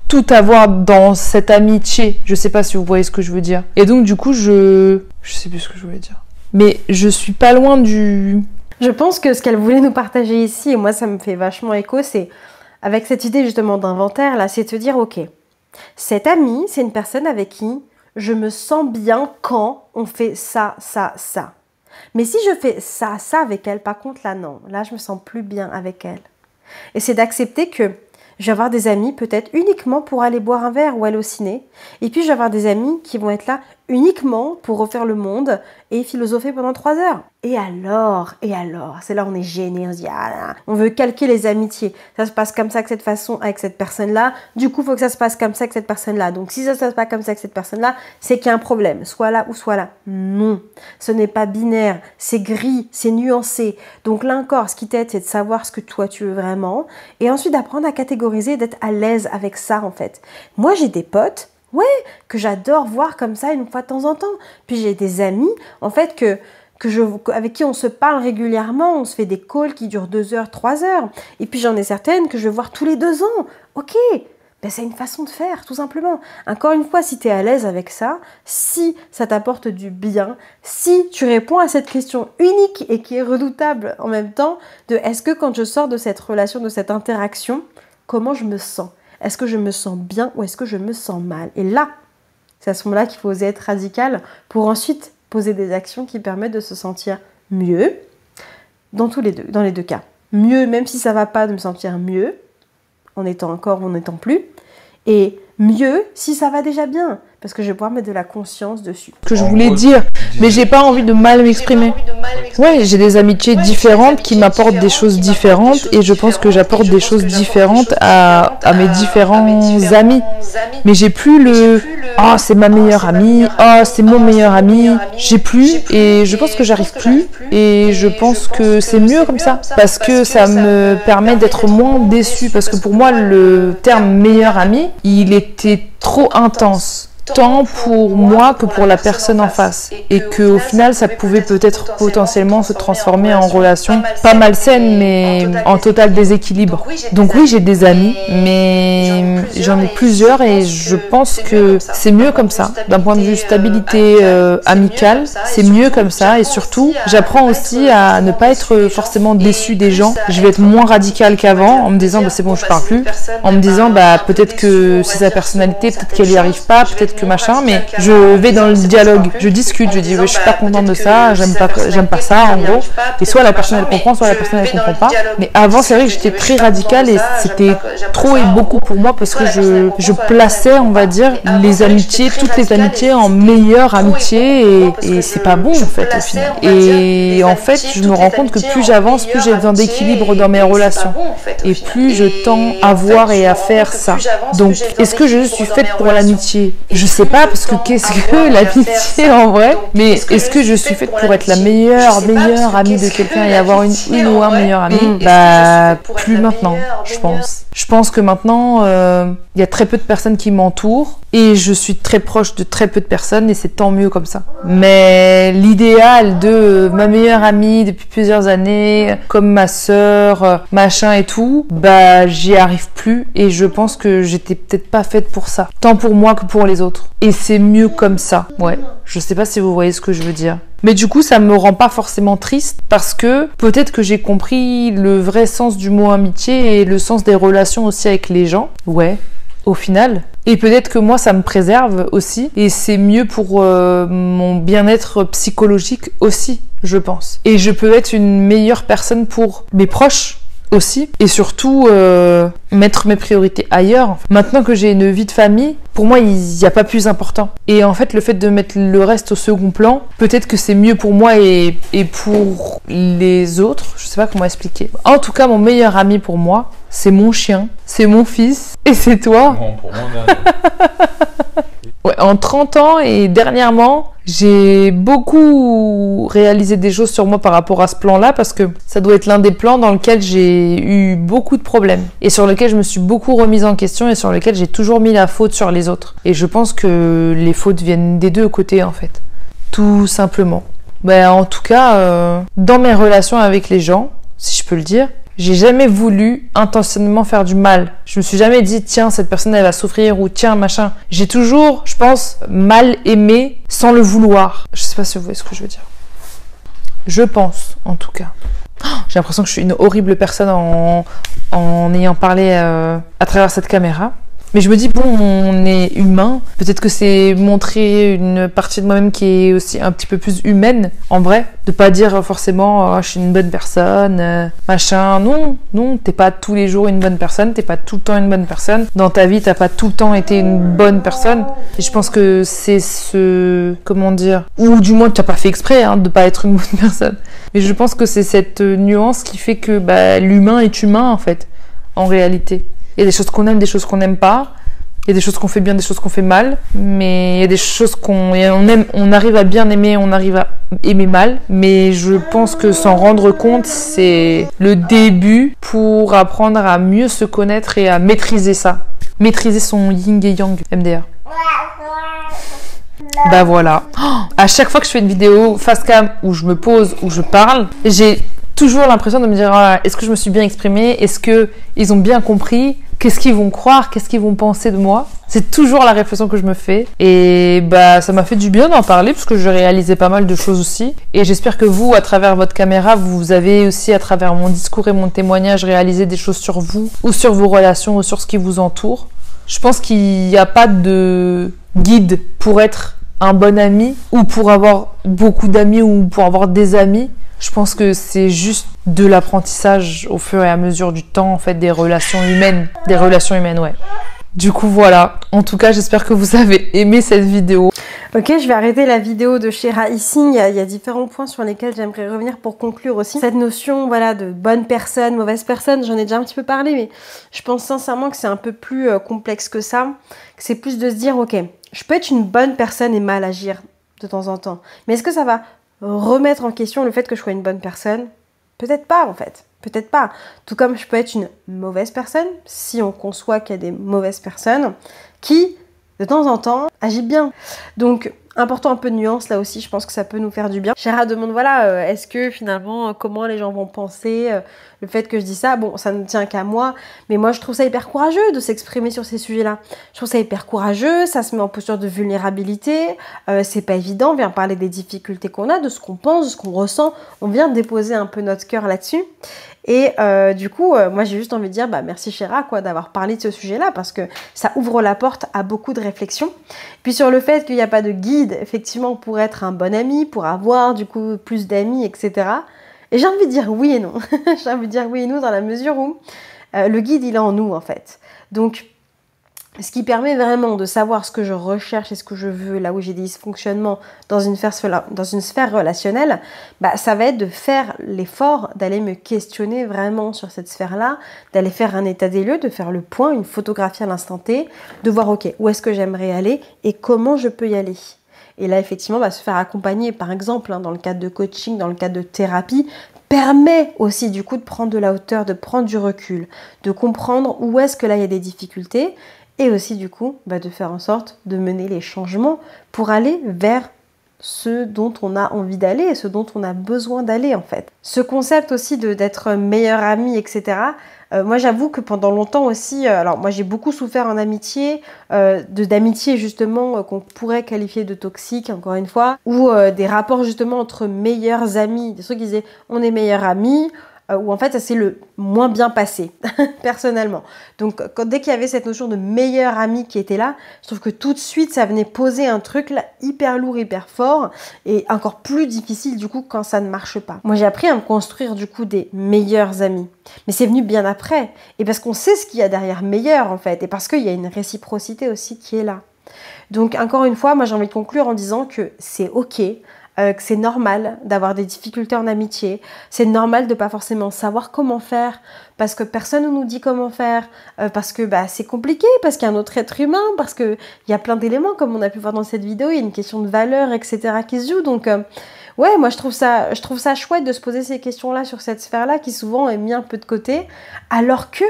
tout avoir dans cette amitié. Je sais pas si vous voyez ce que je veux dire. Et donc du coup, je sais plus ce que je voulais dire. Mais je suis pas loin du... Je pense que ce qu'elle voulait nous partager ici, et moi ça me fait vachement écho, c'est avec cette idée justement d'inventaire, là, c'est de te dire, ok, cette amie, c'est une personne avec qui je me sens bien quand on fait ça, ça, ça. Mais si je fais ça, ça avec elle, par contre, là, non. Là, je me sens plus bien avec elle. Et c'est d'accepter que je vais avoir des amis peut-être uniquement pour aller boire un verre ou aller au ciné. Et puis, je vais avoir des amis qui vont être là uniquement pour refaire le monde et philosopher pendant 3 heures. Et alors, c'est là où on est gêné, on se dit, ah là, on veut calquer les amitiés. Ça se passe comme ça, de cette façon, avec cette personne-là. Du coup, il faut que ça se passe comme ça, avec cette personne-là. Donc, si ça se passe pas comme ça, avec cette personne-là, c'est qu'il y a un problème. Soit là ou soit là. Non, ce n'est pas binaire. C'est gris, c'est nuancé. Donc là encore, ce qui t'aide, c'est de savoir ce que toi, tu veux vraiment. Et ensuite, d'apprendre à catégoriser, d'être à l'aise avec ça, en fait. Moi, j'ai des potes, que j'adore voir comme ça une fois de temps en temps. Puis j'ai des amis, en fait, avec qui on se parle régulièrement, on se fait des calls qui durent 2 heures, 3 heures. Et puis j'en ai certaines que je vais voir tous les 2 ans. Ok, Ben, c'est une façon de faire, tout simplement. Encore une fois, si tu es à l'aise avec ça, si ça t'apporte du bien, si tu réponds à cette question unique et qui est redoutable en même temps, de est-ce que quand je sors de cette relation, de cette interaction, comment je me sens? Est-ce que je me sens bien ou est-ce que je me sens mal? Et là, c'est à ce moment-là qu'il faut oser être radical pour ensuite poser des actions qui permettent de se sentir mieux dans les deux cas. Mieux, même si ça ne va pas, de me sentir mieux, en étant encore ou en n'étant plus, et mieux si ça va déjà bien, parce que je vais pouvoir mettre de la conscience dessus. Que je voulais dire, mais j'ai pas envie de mal m'exprimer. Ouais, j'ai des amitiés différentes qui m'apportent des choses différentes et je pense que j'apporte des choses différentes à mes différents amis. Mais j'ai plus le ah, c'est ma meilleure amie, ah, c'est mon meilleur ami. J'ai plus et je pense que j'arrive plus et je pense que c'est mieux comme ça parce que ça me permet d'être moins déçue parce que pour moi le terme meilleur ami, il était trop intense. Tant pour moi que pour la personne en face et qu'au final ça pouvait peut-être potentiellement se transformer en relation pas malsaine mais en total déséquilibre. Donc oui, j'ai des amis mais j'en ai plusieurs et je pense que c'est mieux comme ça d'un point de vue stabilité amicale, c'est mieux comme ça et surtout j'apprends aussi à ne pas être forcément déçue des gens. Je vais être moins radicale qu'avant en me disant bah, c'est bon je parle plus, en me disant bah peut-être que c'est sa personnalité, peut-être qu'elle y arrive pas, peut-être que machin, mais je vais dans le dialogue, je discute, je dis je suis pas contente de ça, j'aime pas ça en gros, et soit la personne elle comprend, soit la personne elle comprend pas, mais avant c'est vrai que j'étais très radicale et c'était trop et beaucoup pour moi parce que je plaçais on va dire les amitiés, toutes les amitiés en meilleure amitié et c'est pas bon en fait au final. Et en fait je me rends compte que plus j'avance, plus j'ai besoin d'équilibre dans mes relations et plus je tends à voir et à faire ça. Donc est-ce que je suis faite pour l'amitié? Je sais pas parce que qu'est-ce que l'amitié en vrai, mais est-ce que je suis faite pour être la meilleure amie de quelqu'un et avoir une ou un meilleur ami? Bah plus maintenant, je pense. Je pense que maintenant il y a très peu de personnes qui m'entourent et je suis très proche de très peu de personnes et c'est tant mieux comme ça. Mais l'idéal de ma meilleure amie depuis plusieurs années, comme ma sœur, machin et tout, bah j'y arrive plus et je pense que j'étais peut-être pas faite pour ça, tant pour moi que pour les autres. Et c'est mieux comme ça. Ouais, je sais pas si vous voyez ce que je veux dire. Mais du coup, ça me rend pas forcément triste parce que peut-être que j'ai compris le vrai sens du mot amitié et le sens des relations aussi avec les gens. Ouais, au final. Et peut-être que moi, ça me préserve aussi. Et c'est mieux pour mon bien-être psychologique aussi, je pense. Et je peux être une meilleure personne pour mes proches aussi. Et surtout, mettre mes priorités ailleurs. Maintenant que j'ai une vie de famille, pour moi, il n'y a pas plus important. Et en fait, le fait de mettre le reste au second plan, peut-être que c'est mieux pour moi et pour les autres. Je sais pas comment expliquer. En tout cas, mon meilleur ami pour moi, c'est mon chien, c'est mon fils et c'est toi. Bon, pour moi, Ouais, en 30 ans et dernièrement, j'ai beaucoup réalisé des choses sur moi par rapport à ce plan-là parce que ça doit être l'un des plans dans lequel j'ai eu beaucoup de problèmes et sur lequel je me suis beaucoup remise en question et sur lequel j'ai toujours mis la faute sur les autres. Et je pense que les fautes viennent des deux côtés en fait, tout simplement. Ben, en tout cas, dans mes relations avec les gens, si je peux le dire, j'ai jamais voulu intentionnellement faire du mal. Je me suis jamais dit, tiens, cette personne, elle va souffrir ou tiens, machin. J'ai toujours, je pense, mal aimé sans le vouloir. Je sais pas si vous voyez ce que je veux dire. Je pense, en tout cas. J'ai l'impression que je suis une horrible personne en ayant parlé à travers cette caméra. Mais je me dis, bon, on est humain. Peut-être que c'est montrer une partie de moi-même qui est aussi un petit peu plus humaine, en vrai. De pas dire forcément, oh, je suis une bonne personne, machin. Non, t'es pas tous les jours une bonne personne, t'es pas tout le temps une bonne personne. Dans ta vie, t'as pas tout le temps été une bonne personne. Et je pense que c'est comment dire, ou du moins, t'as pas fait exprès de pas être une bonne personne. Mais je pense que c'est cette nuance qui fait que l'humain est humain, en fait, en réalité. Il y a des choses qu'on aime, des choses qu'on n'aime pas. Il y a des choses qu'on fait bien, des choses qu'on fait mal. Mais il y a des choses qu'on aime, on arrive à bien aimer, on arrive à aimer mal. Mais je pense que s'en rendre compte, c'est le début pour apprendre à mieux se connaître et à maîtriser ça. Maîtriser son yin et yang, MDR. Bah voilà. À chaque fois que je fais une vidéo face cam où je me pose, où je parle, j'ai toujours l'impression de me dire ah, est-ce que je me suis bien exprimée? Est-ce qu'ils ont bien compris? Qu'est-ce qu'ils vont croire? Qu'est-ce qu'ils vont penser de moi? C'est toujours la réflexion que je me fais. Et bah, ça m'a fait du bien d'en parler parce que je réalisais pas mal de choses aussi. Et j'espère que vous, à travers votre caméra, vous avez aussi, à travers mon discours et mon témoignage, réalisé des choses sur vous ou sur vos relations ou sur ce qui vous entoure. Je pense qu'il n'y a pas de guide pour être un bon ami ou pour avoir beaucoup d'amis ou pour avoir des amis. Je pense que c'est juste de l'apprentissage au fur et à mesure du temps, en fait, des relations humaines. Des relations humaines, ouais. Du coup, voilà. En tout cas, j'espère que vous avez aimé cette vidéo. Ok, je vais arrêter la vidéo de Shera ici. Il y a différents points sur lesquels j'aimerais revenir pour conclure aussi. Cette notion, voilà, de bonne personne, mauvaise personne, j'en ai déjà un petit peu parlé, mais je pense sincèrement que c'est un peu plus complexe que ça. Que c'est plus de se dire, ok, je peux être une bonne personne et mal agir de temps en temps. Mais est-ce que ça va remettre en question le fait que je sois une bonne personne? Peut-être pas, en fait. Peut-être pas. Tout comme je peux être une mauvaise personne, si on conçoit qu'il y a des mauvaises personnes qui, de temps en temps, agit bien. Donc, important un peu de nuance là aussi, je pense que ça peut nous faire du bien. Shera demande, voilà, est-ce que finalement, comment les gens vont penser le fait que je dis ça? Bon, ça ne tient qu'à moi, mais moi je trouve ça hyper courageux de s'exprimer sur ces sujets-là. Je trouve ça hyper courageux, ça se met en posture de vulnérabilité, c'est pas évident, on vient parler des difficultés qu'on a, de ce qu'on pense, de ce qu'on ressent, on vient déposer un peu notre cœur là-dessus. Et du coup, moi j'ai juste envie de dire bah, merci Shera quoi, d'avoir parlé de ce sujet-là parce que ça ouvre la porte à beaucoup de réflexions. Puis sur le fait qu'il n'y a pas de guide, effectivement, pour être un bon ami, pour avoir du coup plus d'amis, etc. Et j'ai envie de dire oui et non. J'ai envie de dire oui et non dans la mesure où le guide il est en nous en fait. Donc ce qui permet vraiment de savoir ce que je recherche et ce que je veux, là où j'ai des dysfonctionnements dans une sphère relationnelle, bah, ça va être de faire l'effort d'aller me questionner vraiment sur cette sphère-là, d'aller faire un état des lieux, de faire le point, une photographie à l'instant T, de voir ok, où est-ce que j'aimerais aller et comment je peux y aller. Et là, effectivement, bah, se faire accompagner, par exemple, hein, dans le cadre de coaching, dans le cadre de thérapie, permet aussi du coup de prendre de la hauteur, de prendre du recul, de comprendre où est-ce que là il y a des difficultés, et aussi du coup bah, de faire en sorte de mener les changements pour aller vers ce dont on a envie d'aller et ce dont on a besoin d'aller en fait. Ce concept aussi d'être meilleur ami, etc. Moi j'avoue que pendant longtemps aussi, alors moi j'ai beaucoup souffert en amitié, d'amitié justement qu'on pourrait qualifier de toxique encore une fois, ou des rapports justement entre meilleurs amis, des trucs qui disaient on est meilleurs amis, où en fait ça s'est le moins bien passé, personnellement. Donc dès qu'il y avait cette notion de meilleur ami qui était là, je trouve que tout de suite ça venait poser un truc là hyper lourd, hyper fort, et encore plus difficile du coup quand ça ne marche pas. Moi j'ai appris à me construire du coup des meilleurs amis, mais c'est venu bien après, et parce qu'on sait ce qu'il y a derrière meilleur en fait, et parce qu'il y a une réciprocité aussi qui est là. Donc encore une fois, moi j'ai envie de conclure en disant que c'est ok, que c'est normal d'avoir des difficultés en amitié, c'est normal de pas forcément savoir comment faire, parce que personne ne nous dit comment faire, parce que bah, c'est compliqué, parce qu'il y a un autre être humain, parce qu'il y a plein d'éléments, comme on a pu voir dans cette vidéo, il y a une question de valeur, etc. qui se joue, donc ouais, moi je trouve ça chouette de se poser ces questions-là sur cette sphère-là, qui souvent est mise un peu de côté, alors que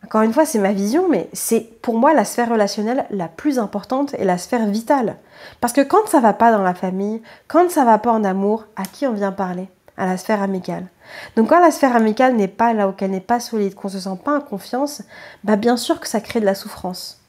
encore une fois, c'est ma vision, mais c'est pour moi la sphère relationnelle la plus importante et la sphère vitale. Parce que quand ça va pas dans la famille, quand ça va pas en amour, à qui on vient parler? À la sphère amicale. Donc quand la sphère amicale n'est pas là, ou qu'elle n'est pas solide, qu'on se sent pas en confiance, bah bien sûr que ça crée de la souffrance.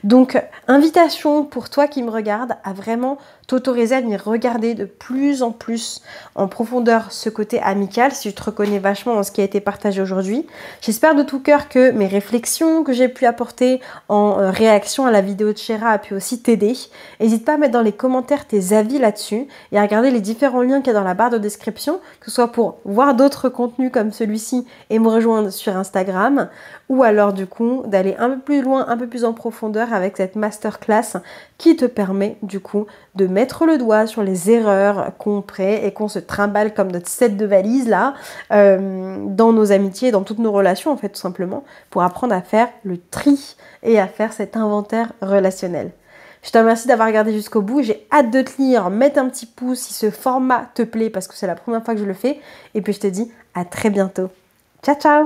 Donc, invitation pour toi qui me regarde à vraiment t'autoriser à venir regarder de plus en plus en profondeur ce côté amical, si tu te reconnais vachement dans ce qui a été partagé aujourd'hui. J'espère de tout cœur que mes réflexions que j'ai pu apporter en réaction à la vidéo de Shera a pu aussi t'aider. N'hésite pas à mettre dans les commentaires tes avis là-dessus et à regarder les différents liens qu'il y a dans la barre de description, que ce soit pour voir d'autres contenus comme celui-ci et me rejoindre sur Instagram, ou alors du coup d'aller un peu plus loin, un peu plus en profondeur avec cette masterclass qui te permet du coup de mettre le doigt sur les erreurs qu'on fait et qu'on se trimballe comme notre set de valises là dans nos amitiés, dans toutes nos relations en fait tout simplement, pour apprendre à faire le tri et à faire cet inventaire relationnel. Je te remercie d'avoir regardé jusqu'au bout, j'ai hâte de te lire, mettre un petit pouce si ce format te plaît parce que c'est la première fois que je le fais, et puis je te dis à très bientôt. Ciao ciao!